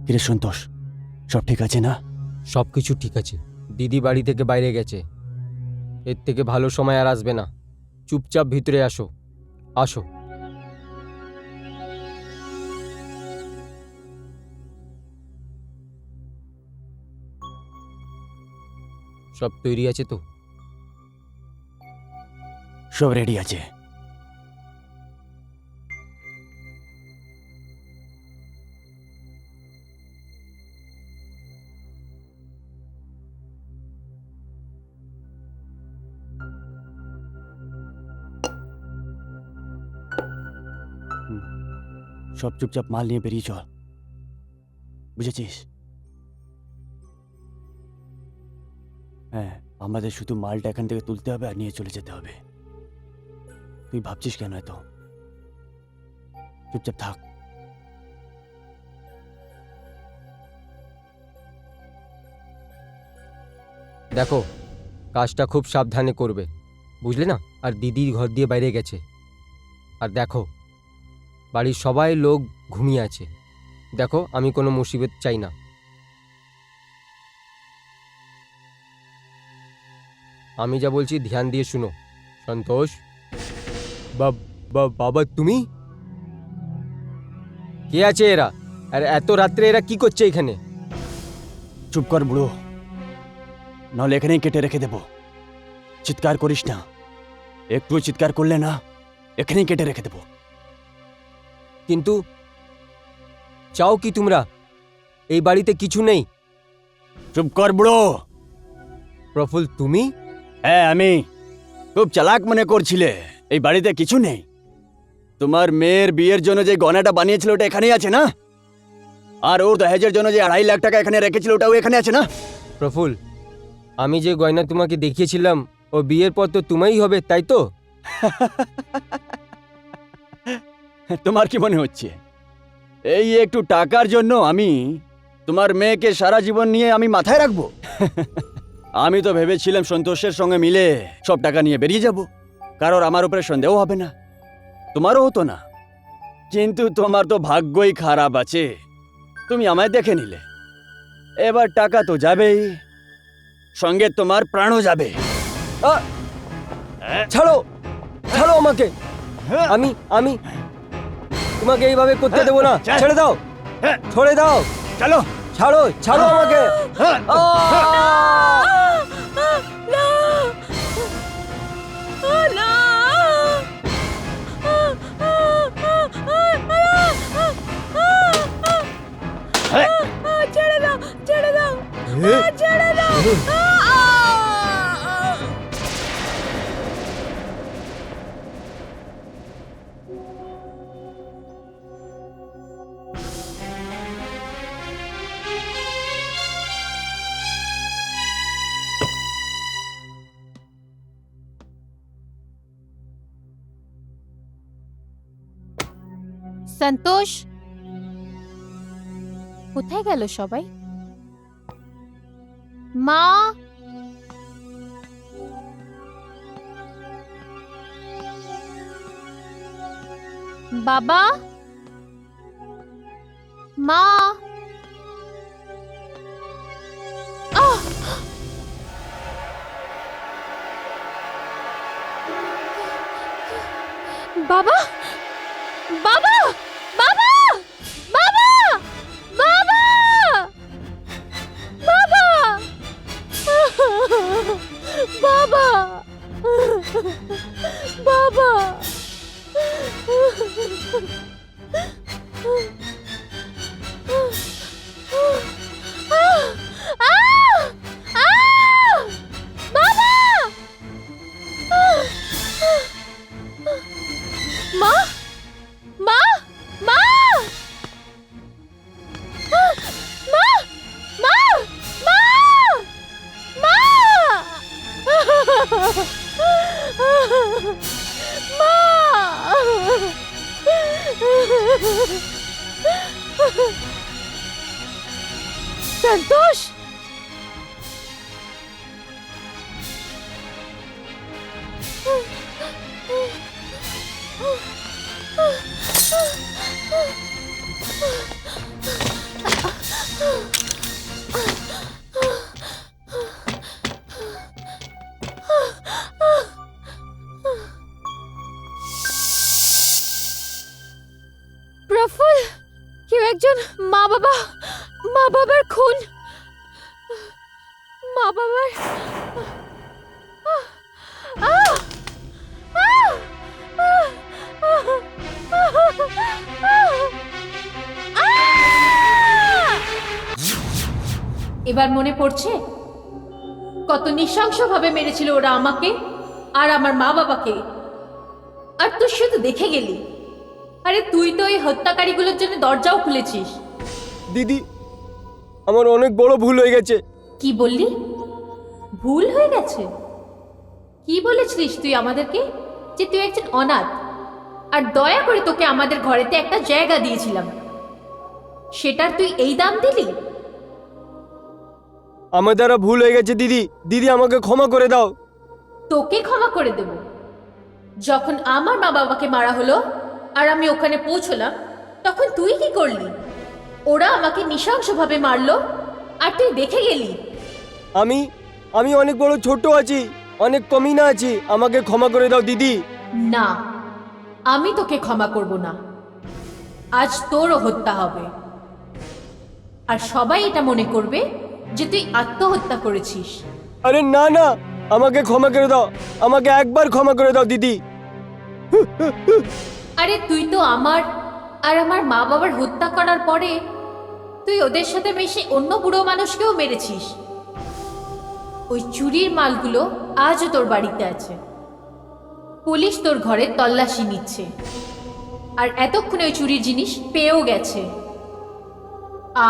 কিরে সন্তোষ, সব ঠিক আছে না? সব কিছু ঠিক আছে। দিদি বাড়ি থেকে বাইরে গেছে। এর থেকে ভালো সময় আর আসবে না। চুপচাপ ভিতরে আসো, আসো। সব তৈরি আছে তো? সব রেডি আছে। সব চুপচাপ মাল নিয়ে বেরিয়ে চল, বুঝেছিস? হ্যাঁ, আমাদের শুধু মালটা এখান থেকে তুলতে হবে আর নিয়ে চলে যেতে হবে। তুই ভাবছিস কেন এত? চুপচাপ থাক। দেখো, কাজটা খুব সাবধানে করবে, বুঝলে না? আর দিদি ঘর দিয়ে বাইরে গেছে। আর দেখো, বাড়ির সবাই লোক ঘুমিয়ে আছে। দেখো, আমি কোনো মুসিবত চাই না। আমি যা বলছি ধ্যান দিয়ে শুনো। সন্তোষ, বাবা তুমি? কে আছে এরা? আর এত রাত্রে এরা কি করছে এখানে? চুপ কর বুড়ো, নাহলে এখানেই কেটে রেখে দেব। চিৎকার করিস না, একটু চিৎকার করলে না এখানেই কেটে রেখে দেব। কিন্তু চাও কি তোমরা? এই বাড়িতে কিছু নেই। চুপ কর বুড়ো। প্রফুল, তুমি? হ্যাঁ, আমি। খুব চালাক মনে করছিলে এই বাড়িতে কিছু নেই। তোমার মেয়ের বিয়ের জন্য যে গয়নাটা বানিয়েছিল ওটা এখানেই আছে না? আর ওর দহেজের জন্য যে 2.5 লাখ টাকা এখানে রেখেছিল ওটাও এখানে আছে না? প্রফুল, আমি যে গয়না তোমাকে দেখিয়েছিলাম ও বিয়ের পর তো তোমারই হবে, তাই তো? তোমার কি মনে হচ্ছে এই একটু টাকার জন্য আমি তোমার মেয়েকে সারা জীবন নিয়ে আমি মাথায় রাখবো? আমি তো ভেবেছিলাম সন্তোষের সঙ্গে মিলে সব টাকা নিয়ে বেরিয়ে যাব, কারোর আমার উপরে সন্দেহ হবে না, তোমারও হতো না। কিন্তু তোমার তো ভাগ্যই খারাপ আছে, তুমি আমায় দেখে নিলে। এবার টাকা তো যাবেই, সঙ্গে তোমার প্রাণও যাবে। ছাড়ো, ছাড়ো আমাকে। আমি আমি তোমাকে এইভাবে করতে দেবো না। ছেড়ে দাও, ছেড়ে দাও। চলো, ছাড়ো, ছাড়ো আমাকে। না, না, ছেড়ে দাও, ছেড়ে দাও, ছেড়ে দাও। সন্তোষ, কোথায় গেল সবাই? মা, বাবা, মা। বাবা, বাবা, বাবা, বাবা, বাবা, বাবা। সন্তোষ, প্রফুল, কেউ একজন মা বাবার খুন, মা বাবার এবার মনে পড়ছে কত নৃশংসভাবে মেরেছিল ওরা আমাকে আর আমার মা বাবাকে, আর তুই শুধু দেখে গেলি। আরে তুই তো এই হত্যাকারীগুলোর জন্য দরজাও খুলেছিস। দিদি, আমার অনেক বড় ভুল হয়ে গেছে। কি বললি? ভুল হয়ে গেছে? কি বলেছিলিস তুই আমাদেরকে? যে তুই একজন অনাথ, আর দয়া করে তোকে আমাদের ঘরেতে একটা জায়গা দিয়েছিলাম, সেটার তুই এই দাম দিলি? আমার দ্বারা ভুল হয়ে গেছে দিদি। দিদি, আমাকে ক্ষমা করে দাও। তোকে ক্ষমা করে দেব? যখন আমার মা বাবাকে মারা হলো আর আমি ওখানে পৌঁছলাম, তখন তুই কি করলি? ওরা আমাকে নৃশংসভাবে মারলো আর তুই দেখে গেলি। আমি অনেক বড় ছোট আছি, অনেক কমিনা আছি। আমাকে ক্ষমা করে দাও দিদি। না, আমি তোকে ক্ষমা করব না। আজ তোরও হত্যা হবে, আর সবাই এটা মনে করবে যে তুই আত্মহত্যা করেছিস। আরে না না, আমাকে ক্ষমা করে দাও। আমাকে একবার ক্ষমা করে দাও দিদি। আরে তুই তো আমার আর আমার মা বাবার হত্যা করার পরে তুই ওদের সাথে মিশে অন্য বুড়ো মানুষকেও মেরেছিস। ওই চুরির মালগুলো আজও তোর বাড়িতে আছে। পুলিশ তোর ঘরে তল্লাশি নিচ্ছে, আর এতক্ষণে ওই চুরির জিনিস পেয়েও গেছে।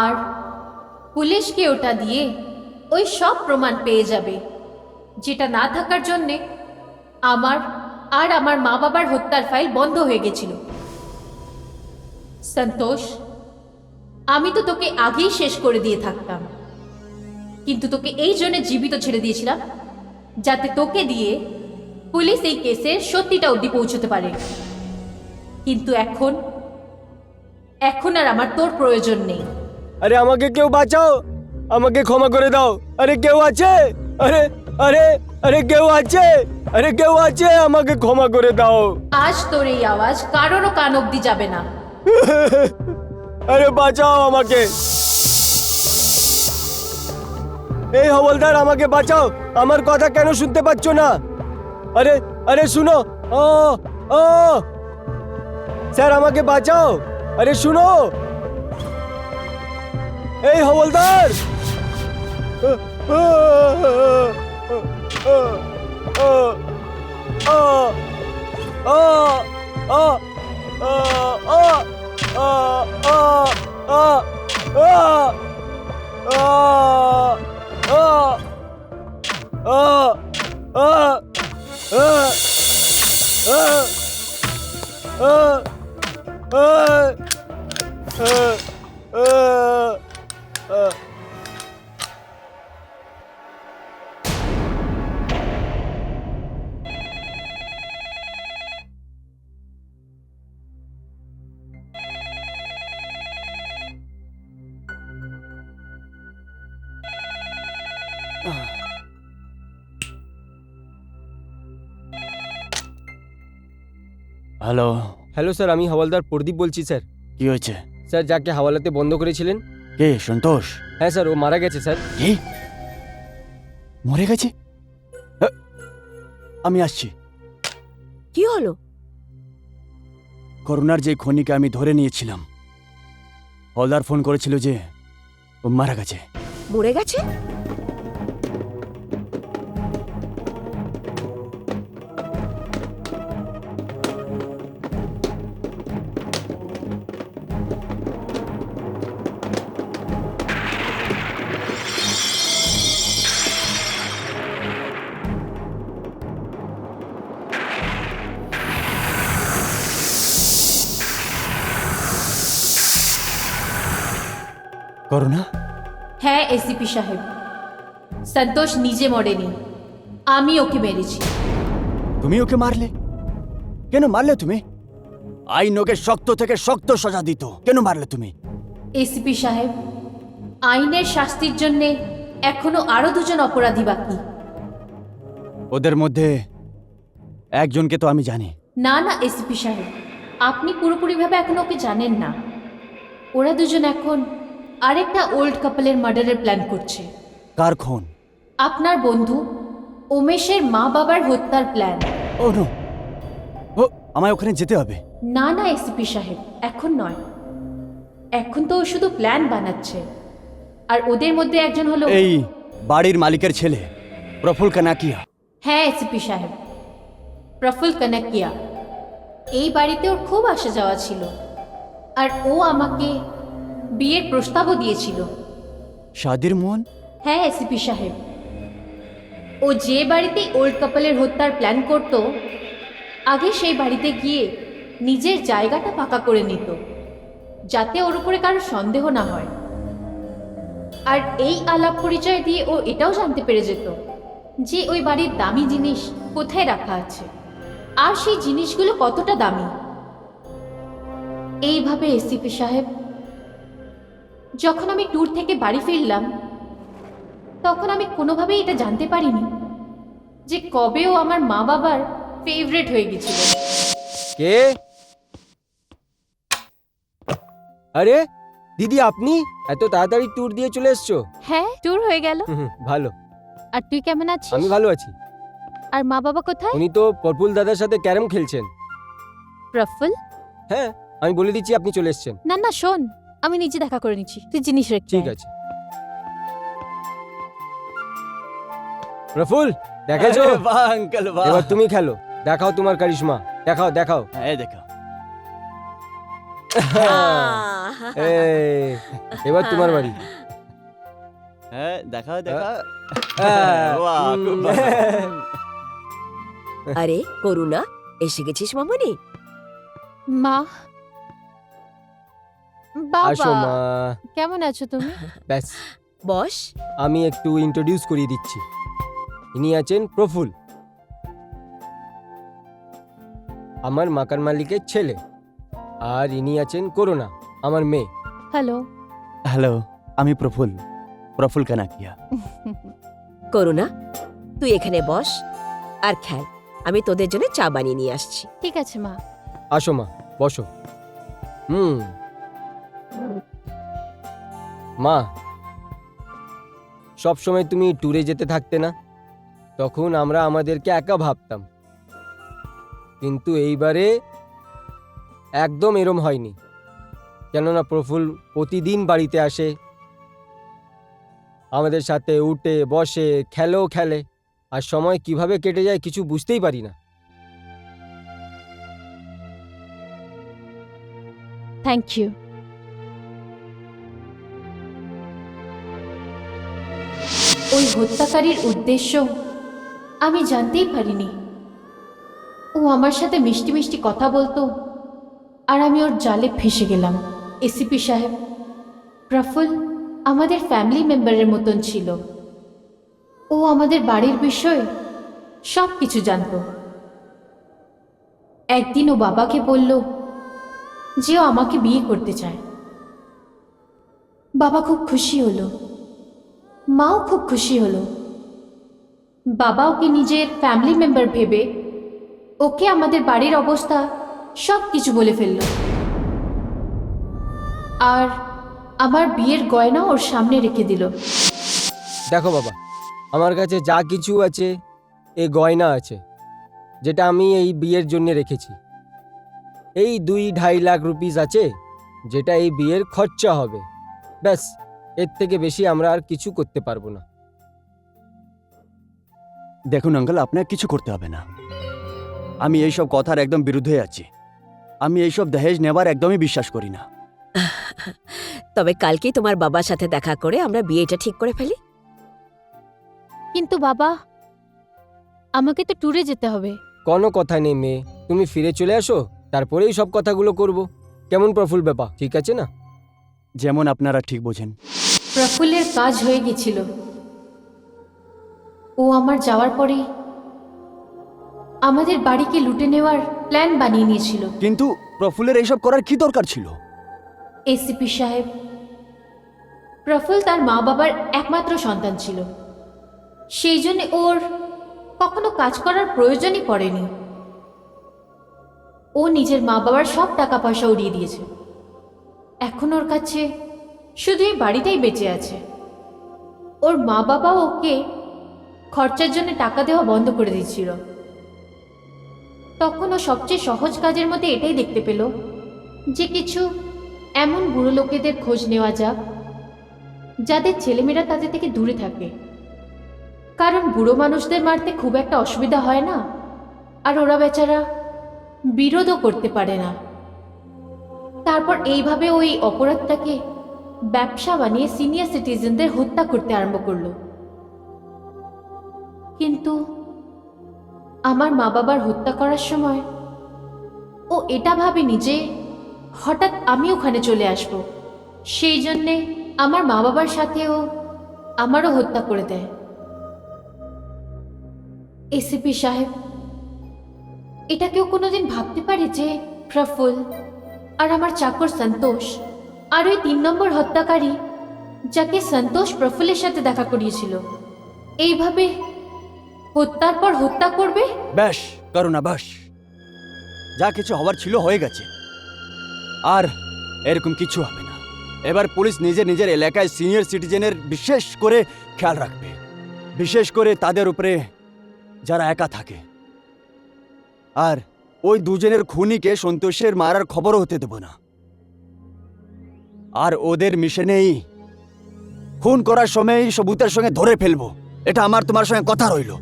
আর পুলিশকে ওটা দিয়ে ওই সব প্রমাণ পেয়ে যাবে, যেটা না থাকার জন্যে আমার আর আমার মা বাবার হত্যার ফাইল বন্ধ হয়ে গেছিল। সন্তোষ, আমি তো তোকে আগেই শেষ করে দিয়ে থাকতাম, কিন্তু তোকে এই জন্য জীবিত ছেড়ে দিয়েছিলাম যাতে তোকে দিয়ে পুলিশ এই কেসের সত্যিটা অবধি পৌঁছতে পারে। কিন্তু এখন আর আমার তোর প্রয়োজন নেই। আরে আমাকে কেউ বাঁচাও, আমাকে ক্ষমা করে দাও। আরে কেউ আছে? আরে আরে আরে কেউ আছে? আরে কেউ আছে? আমাকে ক্ষমা করে দাও। আজ তোর এই আওয়াজ কারোরও কান অবধি যাবে না। আরে বাঁচাও আমাকে। এই হবলদার, আমাকে বাঁচাও। আমার কথা কেন শুনতে পাচ্ছ না? আরে আরে শুনো। ও ও স্যার, আমাকে বাঁচাও। আরে শুনো, এই হবলদার। হ্যালো, হ্যালো স্যার, আমি হাওলাদার প্রদীপ বলছি স্যার। কি হয়েছে? স্যার, যাকে হাওলাতে বন্ধ করেছিলেন। কে? সন্তোষ? হ্যাঁ স্যার, ও মারা গেছে স্যার। কি? মরে গেছে? আমি আসছি। কি হলো? করোনার যে খনিকে আমি ধরে নিয়েছিলাম, হলদার ফোন করেছিল যে ও মারা গেছে। মরে গেছে? করোনা? হ্যাঁ এসিপি সাহেব, সন্তোষ নিজে মরেনি, আমি ওকে মেরেছি। তুমি ওকে মারলে? কেন মারলে তুমি? আইন ওকে শক্ত থেকে শক্ত সাজা দিত, কেন মারলে তুমি? এসিপি সাহেব, আইনের শাস্তির জন্যে এখনো আরো দুজন অপরাধী বাকি। ওদের মধ্যে একজনকে তো আমি জানি। না না এসিপি সাহেব, আপনি পুরোপুরিভাবে এখন ওকে জানেন না। ওরা দুজন এখন আরেকটা ওল্ড কাপলের মার্ডারের প্ল্যান করছে। কার খুন? আপনার বন্ধু উমেশের মা বাবার হত্যার প্ল্যান। ও নো, ও আমায় ওখানে যেতে হবে। না না এসিপি সাহেব, এখন নয়। এখন তো ও শুধু প্ল্যান বানাচ্ছে। আর ওদের মধ্যে একজন হলো এই বাড়ির মালিকের ছেলে প্রফুল কানাকিয়া। হ্যাঁ এসিপি সাহেব, প্রফুল কানাকিয়া। এই বাড়িতে ওর খুব আসা যাওয়া ছিল, আর ও আমাকে বিয়ের প্রস্তাবও দিয়েছিল। শাদির মন? হ্যাঁ এসিপি সাহেব, ও যে বাড়িতে ওল্ড কাপলের হত্যার প্ল্যান করত, আগে সেই বাড়িতে গিয়ে নিজের জায়গাটা পাকা করে নিত, যাতে ওর উপরে কারো সন্দেহ না হয়। আর এই আলাপ পরিচয় দিয়ে ও এটাও জানতে পেরে যেত যে ওই বাড়ির দামি জিনিস কোথায় রাখা আছে, আর সেই জিনিসগুলো কতটা দামি। এইভাবে এসিপি সাহেব, যখন আমি ট্যুর থেকে বাড়ি ফিরলাম, তখন আমি কোনোভাবেই এটা জানতে পারিনি যে কবে ও আমার মা বাবার ফেভারিট হয়ে গেছিল। কে? আরে দিদি, আপনি এত তাড়াতাড়ি ট্যুর দিয়ে চলে এসছো? হ্যাঁ, ট্যুর হয়ে গেল। ভালো। আর তুই কেমন আছিস? আমি ভালো আছি। আর মা বাবা কোথায়? উনি তো প্রফুল দাদার সাথে ক্যারম খেলছেন। প্রফুল? হ্যাঁ, আমি বলে দিচ্ছি আপনি চলে এসছেন। না না শোন, আমি নিজে দেখা করে নিচ্ছি, তুই জিনিস রেখে ঠিক আছে। প্রফুল, দেখেছো? আরে বাহ আঙ্কেল, বাহ। এবার তুমি খেলো, দেখাও তোমার কারিশমা, দেখাও দেখাও। হ্যাঁ দেখো। এই, এবার তোমার বাড়ি। হ্যাঁ দেখাও দেখাও। হ্যাঁ, বাহ, খুব ভালো। আরে করুণা, এসে গেছিস মামনি? মা, আসো বাবা, মা। কেমন আছো তুমি? ব্যাস, বস। আমি একটু ইন্ট্রোডিউস করিয়ে দিচ্ছি। ইনি আছেন প্রফুল, আমার মাকান মালিকের ছেলে। আর ইনি আছেন করুণা, আমার মেয়ে। হ্যালো। হ্যালো, আমি প্রফুল, প্রফুল কানাকিয়া। করুণা, তুই এখানে বস আর খেল, আমি তোদের জন্য চা বানিয়ে নিয়ে আসছি। ঠিক আছে মা। আসো মা, বসো। মা, সব সময় তুমি ট্যুরে যেতে থাকতে না, তখন আমরা আমাদেরকে একা ভাবতাম। কিন্তু এইবারে একদম এরম হয়নি, কেননা প্রফুল প্রতিদিন বাড়িতে আসে, আমাদের সাথে উঠে বসে, খেলেও খেলে, আর সময় কিভাবে কেটে যায় কিছু বুঝতেই পারি না। Thank you. ওই হত্যাকারীর উদ্দেশ্য আমি জানতেই পারিনি। ও আমার সাথে মিষ্টি মিষ্টি কথা বলতো, আর আমি ওর জালে ফেঁসে গেলাম। এসিপি সাহেব, প্রফুল আমাদের ফ্যামিলি মেম্বারের মতন ছিল। ও আমাদের বাড়ির বিষয়ে সব কিছু জানতো। একদিন ও বাবাকে বলল যে ও আমাকে বিয়ে করতে চায়। বাবা খুব খুশি হলো, মাও খুব খুশি হলো। বাবা ওকে নিজের ফ্যামিলি মেম্বার ভেবে ওকে আমাদের বাড়ির অবস্থা সব কিছু বলে ফেলল, আর আমার বিয়ের গয়না ওর সামনে রেখে দিল। দেখো বাবা, আমার কাছে যা কিছু আছে, এই গয়না আছে, যেটা আমি এই বিয়ের জন্য রেখেছি। এই 2-2.5 লাখ রুপিস আছে, যেটা এই বিয়ের খরচা হবে। ব্যাস, এর থেকে বেশি আমরা আর কিছু করতে পারবো না। দেখুন আঙ্কেল, আপনার কিছু করতে হবে না। আমি এইসব কথার একদম বিরুদ্ধে আছি। আমি এইসব দহেজ নেবার একদমই বিশ্বাস করি না। তবে কালকেই তোমার বাবার সাথে দেখা করে আমরা বিয়েটা ঠিক করে ফেলি। কিন্তু বাবা, আমাকে তো ট্যুরে যেতে হবে। কোনো কথা নেই মেয়ে, তুমি ফিরে চলে আসো, তারপরেই সব কথাগুলো করব। কেমন প্রফুল বাবা, ঠিক আছে না? যেমন আপনারা ঠিক বোঝেন। প্রফুল্লের কাজ হয়ে গেছিল। ও আমার যাওয়ার পরেই আমাদের বাড়িকে লুটে নেওয়ার প্ল্যান বানিয়ে নিয়েছিল। কিন্তু প্রফুল্লের এইসব করার কি দরকার ছিল? এসিপি সাহেব, প্রফুল্ল তার মা বাবার একমাত্র সন্তান ছিল, সেই জন্য ওর কখনো কাজ করার প্রয়োজনই পড়েনি। ও নিজের মা বাবার সব টাকা পয়সা উড়িয়ে দিয়েছে। এখন ওর কাছে শুধু এই বাড়িটাই বেঁচে আছে। ওর মা বাবা ওকে খরচার জন্য টাকা দেওয়া বন্ধ করে দিচ্ছিল। তখন ও সবচেয়ে সহজ কাজের মধ্যে এটাই দেখতে পেল যে কিছু এমন বুড়ো লোকেদের খোঁজ নেওয়া যাক যাদের ছেলেমেয়েরা তাদের থেকে দূরে থাকে, কারণ বুড়ো মানুষদের মারতে খুব একটা অসুবিধা হয় না, আর ওরা বেচারা বিরোধও করতে পারে না। তারপর এইভাবে ওই অপরাধটাকে ব্যবসা বানিয়ে সিনিয়র সিটিজেনদের হত্যা করতে আরম্ভ করলো। কিন্তু আমার মা বাবার হত্যা করার সময় ও এটা ভাবেনি যে হঠাৎ আমি ওখানে চলে আসব, সেই জন্যে আমার মা বাবার সাথেও আমারও হত্যা করে দেয়। এসিপি সাহেব, এটা কেউ কোনোদিন ভাবতে পারে যে প্রফুল্ল আর আমার চাকর সন্তোষ আর ওই 3 নম্বর হত্যাকারী যাকে সন্তোষ প্রফুল্লের সাথে দেখা করিয়েছিল এইভাবে হত্যার পর হত্যা করবে? ব্যাস করো না, বাস। যা কিছু হওয়ার ছিল হয়ে গেছে, আর এরকম কিছু হবে না। এবার পুলিশ নিজের নিজের এলাকায় সিনিয়র সিটিজেনের বিশেষ করে খেয়াল রাখবে, বিশেষ করে তাদের উপরে যারা একা থাকে। আর ওই দুজনের খুনিকে সন্তোষের মারার খবরও হতে দেব না। আর ওদের মিশনেই খুন করার সময় সবুতের সঙ্গে ধরে ফেলবো, এটা আমার তোমার সঙ্গে কথা রইল।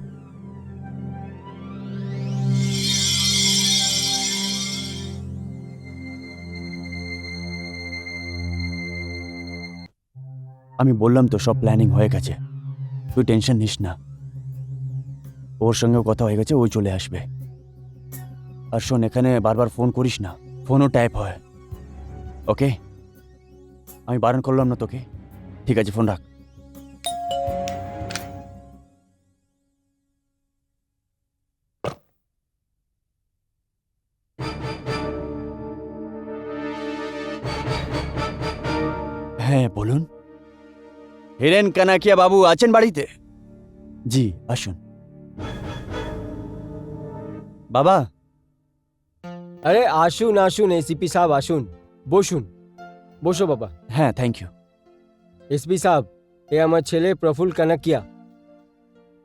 আমি বললাম তো সব প্ল্যানিং হয়ে গেছে, তুই টেনশন নিস না। ওর সঙ্গেও কথা হয়ে গেছে, ওই চলে আসবে। আর শোন, এখানে বারবার ফোন করিস না, ফোনও টাইপ হয়। ওকে, আমি বারণ করলাম না তোকে? ঠিক আছে, ফোন রাখ। হ্যাঁ বলুন। হিরেন কানাকিয়া বাবু আছেন বাড়িতে? জি আসুন। বাবা, আরে আসুন আসুন এসিপি সাহেব, আসুন, বসুন, বসো বাবা। হ্যাঁ থ্যাংক ইউ। এসপি সাহেব, এ আমার ছেলে প্রফুল্ল কানাকিয়া।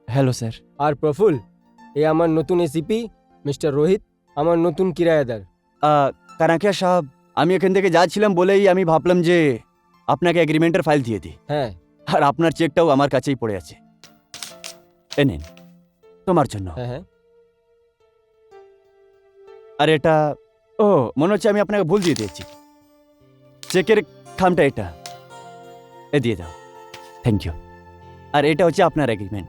Hello sir. আর প্রফুল্ল, এ আমার নতুন এসিপি মিস্টার রোহিত, আমার নতুন কিরায়াদার। কানাকিয়া সাহেব, আমি এখান থেকে যাচ্ছিলাম বলেই আমি ভাবলাম যে আপনাকে এগ্রিমেন্টের ফাইল দিয়ে দিই। হ্যাঁ, আর আপনার চেকটাও আমার কাছেই পড়ে আছে, এ নিন তোমার জন্য। হ্যাঁ হ্যাঁ। আর এটা, ও মনে হচ্ছে আমি আপনাকে ভুল দিয়ে দিয়েছি। চেকের খামটা এটা, এ দিয়ে দাও। Thank you. আর এটা হচ্ছে আপনার এগ্রিমেন্ট।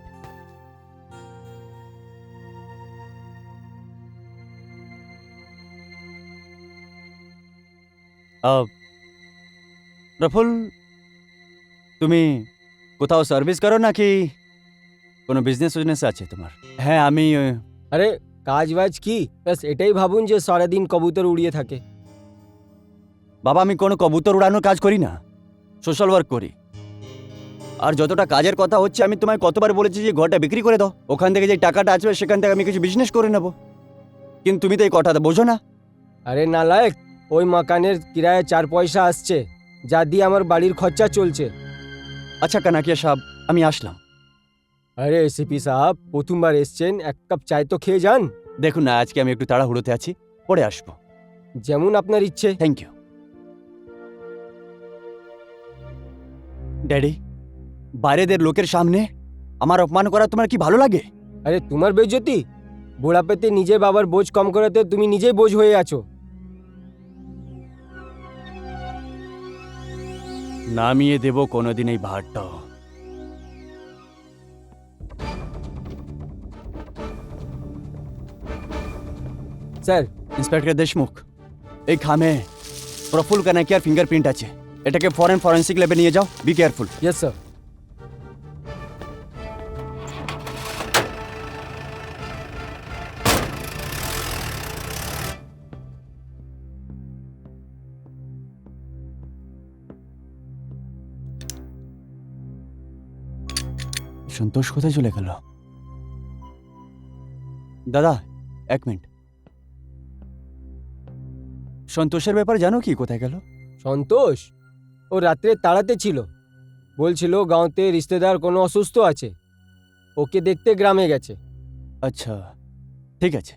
প্রফুল্ল, তুমি কোথাও সার্ভিস করো নাকি কোনো বিজনেস আছে তোমার? হ্যাঁ আমি আরে কাজ বাজ কি, ব্যাস এটাই ভাবুন যে সারাদিন কবুতর উড়িয়ে থাকে। বাবা, আমি কোনো কবুতর উড়ানোর কাজ করি না, সোশ্যাল ওয়ার্ক করি। আর যতটা কাজের কথা হচ্ছে, আমি তোমায় কতবার বলেছি যে ঘরটা বিক্রি করে দাও, ওখান থেকে যে টাকাটা আসবে সেখান থেকে আমি কিছু বিজনেস করে নেব। কিন্তু তুমি তো এই কথাটা বোঝো না। আরে নালায়েক, ওই মাকানের কিরায়া 4 পয়সা আসছে, যা দিয়ে আমার বাড়ির খরচা চলছে। আচ্ছা কানাকিয়া সাহেব, আমি আসলাম। আরে এসিপি সাহেব, প্রথমবার এসছেন, 1 কাপ চায় তো খেয়ে যান। দেখুন না, আজকে আমি একটু তাড়াহুড়োতে আছি, পরে আসবো। যেমন আপনার ইচ্ছে। Thank you. ড্যাডি, বাইরেদের লোকের সামনে আমার অপমান করা তোমার কি ভালো লাগে? আরে তোমার বেজ্জতি, বুড়াপেতে নিজের বাবার বোঝ কম করাতে তুমি নিজেই বোঝ হয়ে আছো। নামিয়ে দেব কোনোদিন এই ভারটাও। স্যার, ইন্সপেক্টর দেশমুখ, এই খামে প্রফুল্ল কানাকিয়ার ফিঙ্গারপ্রিন্ট আছে। এটাকে ফরেন্সিক ল্যাবে নিয়ে যাও, be careful. Yes sir. Santosh কোথায় চলে গেল? দাদা, এক মিনিট। সন্তোষের ব্যাপারে জানো কি, কোথায় গেল? সন্তোষ ও রাত্রে তাড়াতে ছিল, বলছিল গাঁওতে রিশতেদার কোনো অসুস্থ আছে, ওকে দেখতে গ্রামে গেছে। আচ্ছা, ঠিক আছে।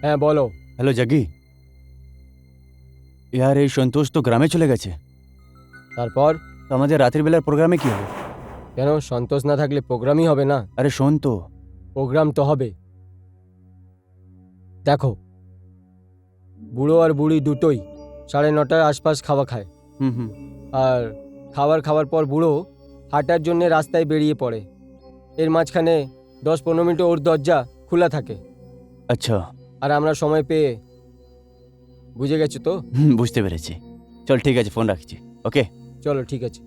হ্যাঁ বলো। হ্যালো জাগি, ইয়ার এই সন্তোষ তো গ্রামে চলে গেছে। তারপর? তো আমাদের রাতের বেলার প্রোগ্রামে কি হবে? কেন, সন্তোষ না থাকলে প্রোগ্রামই হবে না? আরে শোন তো। প্রোগ্রাম তো হবে। দেখো, বুড়ো আর বুড়ি দুটোই 9:30টার আশপাশ খাওয়া খায়। হুম। আর খাওয়ার পর বুড়ো হাঁটার জন্য রাস্তায় বেরিয়ে পড়ে। এর মাঝখানে 10-15 মিনিট ওর দরজা খোলা থাকে। আচ্ছা। আর আমরা সময় পেয়ে, বুঝে গেছো তো? বুঝতে পেরেছি। চল ঠিক আছে, ফোন রাখছি। ওকে চলো ঠিক আছে।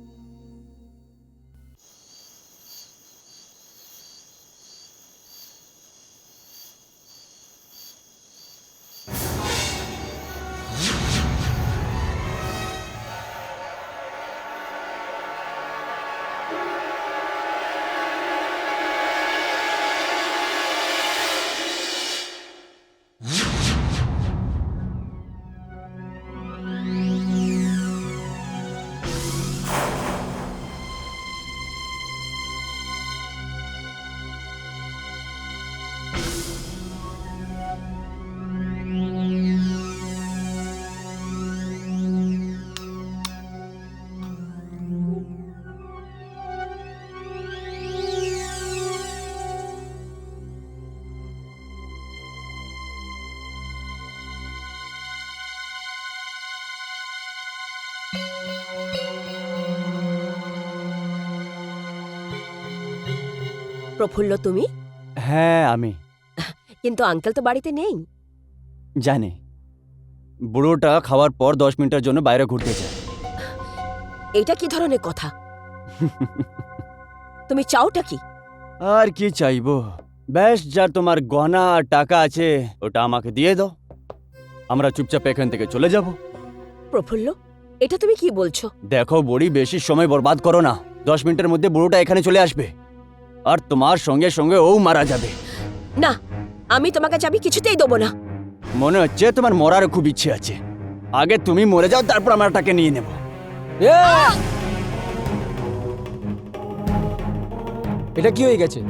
প্রফুল্ল, তুমি? হ্যাঁ আমি। কিন্তু আঙ্কেল তো বাড়িতে নেই। জানি, বুড়োটা খাওয়ার পর 10 মিনিটের জন্য বাইরে ঘুরতে যায়। এটা কি ধরনের কথা? তুমি চাওটা কি? আর কি চাইবো, ব্যাস যা তোমার গহনা আর টাকা আছে ওটা আমাকে দিয়ে দাও, আমরা চুপচাপ এখান থেকে চলে যাব। প্রফুল্ল, এটা তুমি কি বলছো? দেখো বুড়ি, বেশি সময় বরবাদ করো না। 10 মিনিটের মধ্যে বুড়োটা এখানে চলে আসবে আর তোমার সঙ্গে সঙ্গে ও মারা যাবে। না, আমি তোমাকে চাবি কিছুতেই দেবো না। মনে হচ্ছে তোমার মরার খুব ইচ্ছে আছে। আগে তুমি মরে যাও, তারপর আমরা টাকা নিয়ে নেব। এটা কি হয়ে গেছে?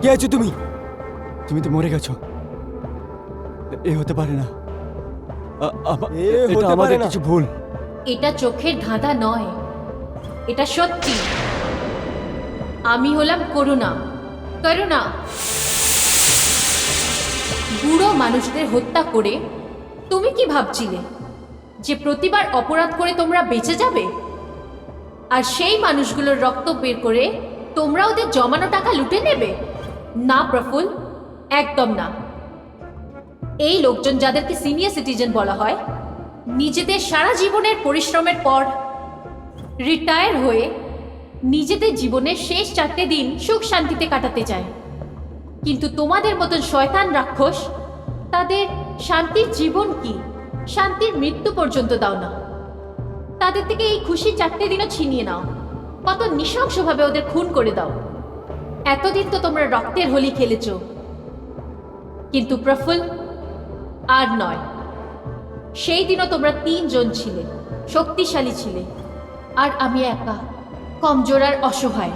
কে আছো তুমি? তুমি তো মরে গেছো। এ হতে পারে না। এটা আমাদের কিছু ভুল। এটা চোখের ধাঁধা নয়, এটা সত্যি। আমি হলাম করুণা। বুড়ো মানুষদের হত্যা করে তুমি কি ভাবছিলে যে প্রতিবার অপরাধ করে তোমরা বেঁচে যাবে আর সেই মানুষগুলোর রক্ত বের করে তোমরা ওদের জমানো টাকা লুটে নেবে? না প্রফুল, একদম না। এই লোকজন যাদেরকে সিনিয়র সিটিজেন বলা হয় নিজেদের সারা জীবনের পরিশ্রমের পর রিটায়ার হয়ে নিজেদের জীবনের শেষ 4টে দিন সুখ শান্তিতে কাটাতে চায়, কিন্তু তোমাদের মতন শয়তান রাক্ষস তাদের শান্তির জীবন কি শান্তির মৃত্যু পর্যন্ত দাও না। তাদের থেকে এই খুশির 4টে দিনও ছিনিয়ে নাও, কত নৃশংসভাবে ওদের খুন করে দাও। এতদিন তো তোমরা রক্তের হোলি খেলেছ, কিন্তু প্রফুল আর নয়। সেই দিনও তোমরা 3 জন ছিলে, শক্তিশালী ছিলে, আর আমি একা, কমজোর আর অসহায়।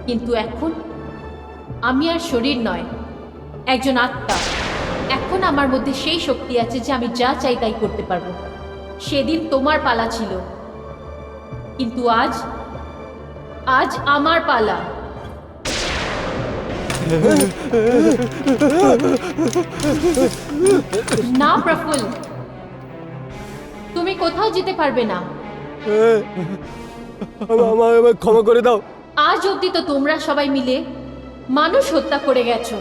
কিন্তু এখন আমি আর শরীর নয়, একজন আত্মা। এখন আমার মধ্যে সেই শক্তি আছে যে আমি যা চাই তাই করতে পারবো। সেদিন তোমার পালা ছিল, কিন্তু আজ আজ আমার পালা। না প্রফুল, তুমি কোথাও যেতে পারবে না। আমায় ক্ষমা করে দাও। আজ অবধি তো তোমরা সবাই মিলে মানুষ হত্যা করে গেছো,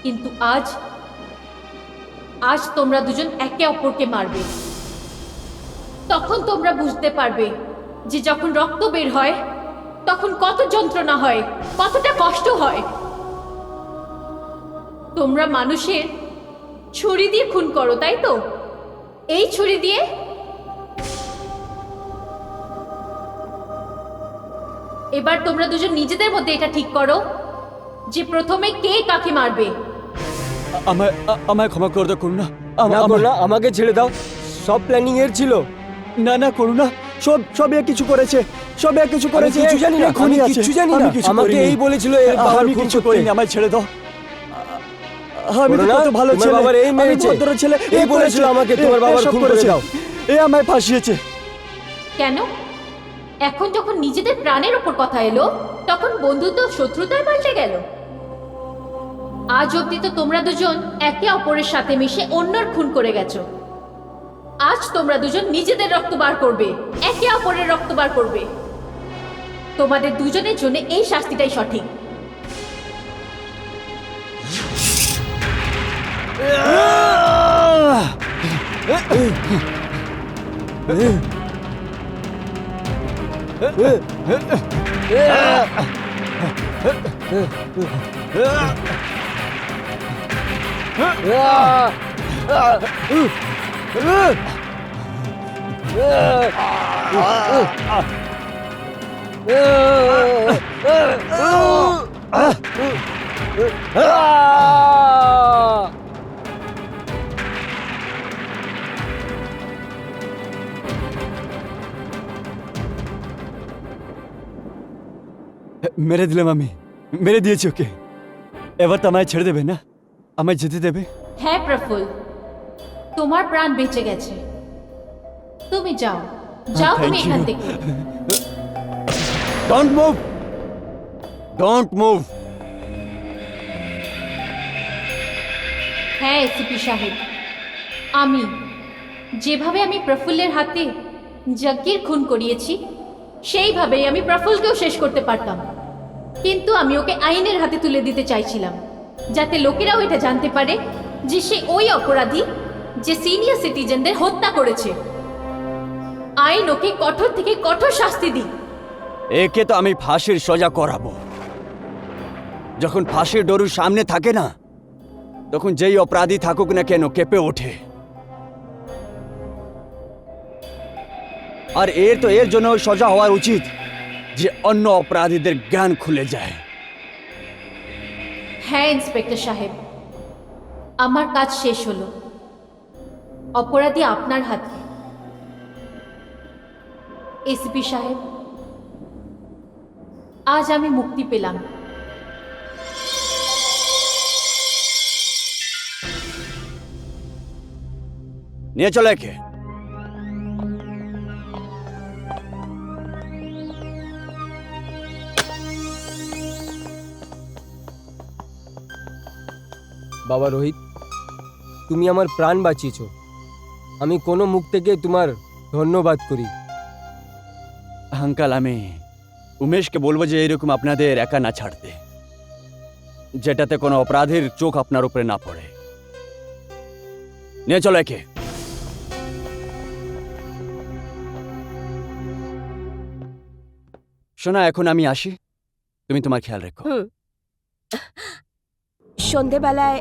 কিন্তু আজ আজ তোমরা দুজন একে অপরকে মারবে। তখন তোমরা বুঝতে পারবে যে যখন রক্ত বের হয় তখন কত যন্ত্রণা হয়, কতটা কষ্ট হয়। তোমরা মানুষের ছুরি দিয়ে খুন করো, তাই তো? এই ছুরি দিয়ে? এবার তোমরা দুজন নিজেদের মধ্যে এটা ঠিক করো যে প্রথমে কে কাকে মারবে। আমায় ক্ষমা করে দাও করুণা। না করুণা, আমাকে ছেড়ে দাও। সব প্ল্যানিং এর ছিল। না না করুণা, সব এ কিছু করেছে, সব এ কিছু করেছে। কিছু জানি না, খুনি আমি আছে। কিচ্ছু জানি না। আমি কিছু আমাকে করিনি। এই বলেছিল এর বাবার আমি খুন কিছু করতে। করিনি, আমায় ছেড়ে দাও। আমি তো করুণা, কত ভালো তোমার ছেলে, বাবার এই আমি মেরেছে। ভদ্র ছেলে। এই বলেছিল আমাকে তোমার বাবার এসব খুন করে করেছে। দাও। এ আমায় ফাঁসিয়েছে। কেন? এখন যখন নিজেদের প্রাণের ওপর কথা এলো তখন বন্ধুত্ব শত্রুতায় পাল্টে গেল। আজ অব্দি তো তোমরা দুজন একে অপরের সাথে মিশে অন্যর খুন করে গেছো। আজ তোমরা দুজন নিজেদের রক্ত বার করবে, একে অপরের রক্ত বার করবে। তোমাদের দুজনের জন্য এই শাস্তিটাই সঠিক। মেরে দিলাম আমি, মেরে দিয়েছি ওকে। এবার তো আমায় ছেড়ে দেবে না, আমায় যেতে দেবে? হ্যাঁ প্রফুল, তোমার প্রাণ বেঁচে গেছে। তুমি যাও, যাও তুমি Thank এখান you. থেকে। Don't move, don't move. হ্যাঁ এসিপি সাহেব, আমি যেভাবে আমি প্রফুল্লের হাতে যজ্ঞের খুন করিয়েছি সেইভাবেই আমি প্রফুল্লকেও শেষ করতে পারতাম, কিন্তু আমি ওকে আইনের হাতে তুলে দিতে চাইছিলাম যাতে লোকেরাও এটা জানতে পারে যে সে ওই অপরাধী যে সিনিয়র সিটিজেনদের হত্যা করেছে। আইন ওকে কঠোর থেকে কঠোর শাস্তি দিই। একে তো আমি ফাঁসির সোজা করাবো। যখন ফাঁসির ডরু সামনে থাকে না, তখন যেই অপরাধী থাকুক না কেন কেঁপে ওঠে। আর এর জন্য সোজা হওয়া উচিত যে অন্য অপরাধীদের জ্ঞান খুলে যায়। হ্যাঁ ইন্সপেক্টর সাহেব, আমার কাজ শেষ হলো। অপরাধী আপনার হাতে। এসিপি সাহেব, আজ আমি মুক্তি পেলাম। নিয়ে চলে একে। বাবা রোহিত, তুমি আমার প্রাণ বাঁচিয়েছো। আমি কোনো মুখ থেকে তোমার ধন্যবাদ করি। আঙ্কাল, আমি উমেশকে বলবো যে এরকম আপনাদের একা না ছাড়তে, যেটাতে কোনো অপরাধীর চোখ আপনার উপরে না পড়ে। নিয়ে চলো একে। শোনা, এখন আমি আসি, তুমি তোমার খেয়াল রেখো। হুম। সন্ধেবেলায়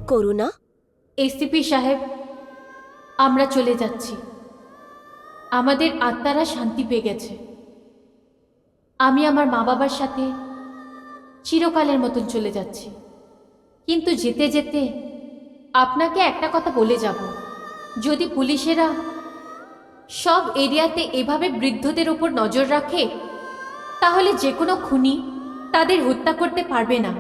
করুণা, এসিপি সাহেব, আমরা চলে যাচ্ছি। আমাদের আত্মারা শান্তি পেয়ে গেছে। আমি আমার মা বাবার সাথে চিরকালের মতন চলে যাচ্ছি, কিন্তু যেতে যেতে আপনাকে একটা কথা বলে যাব। যদি পুলিশেরা সব এরিয়াতে এভাবে বৃদ্ধদের ওপর নজর রাখে, তাহলে যে কোনো খুনি তাদের হত্যা করতে পারবে না।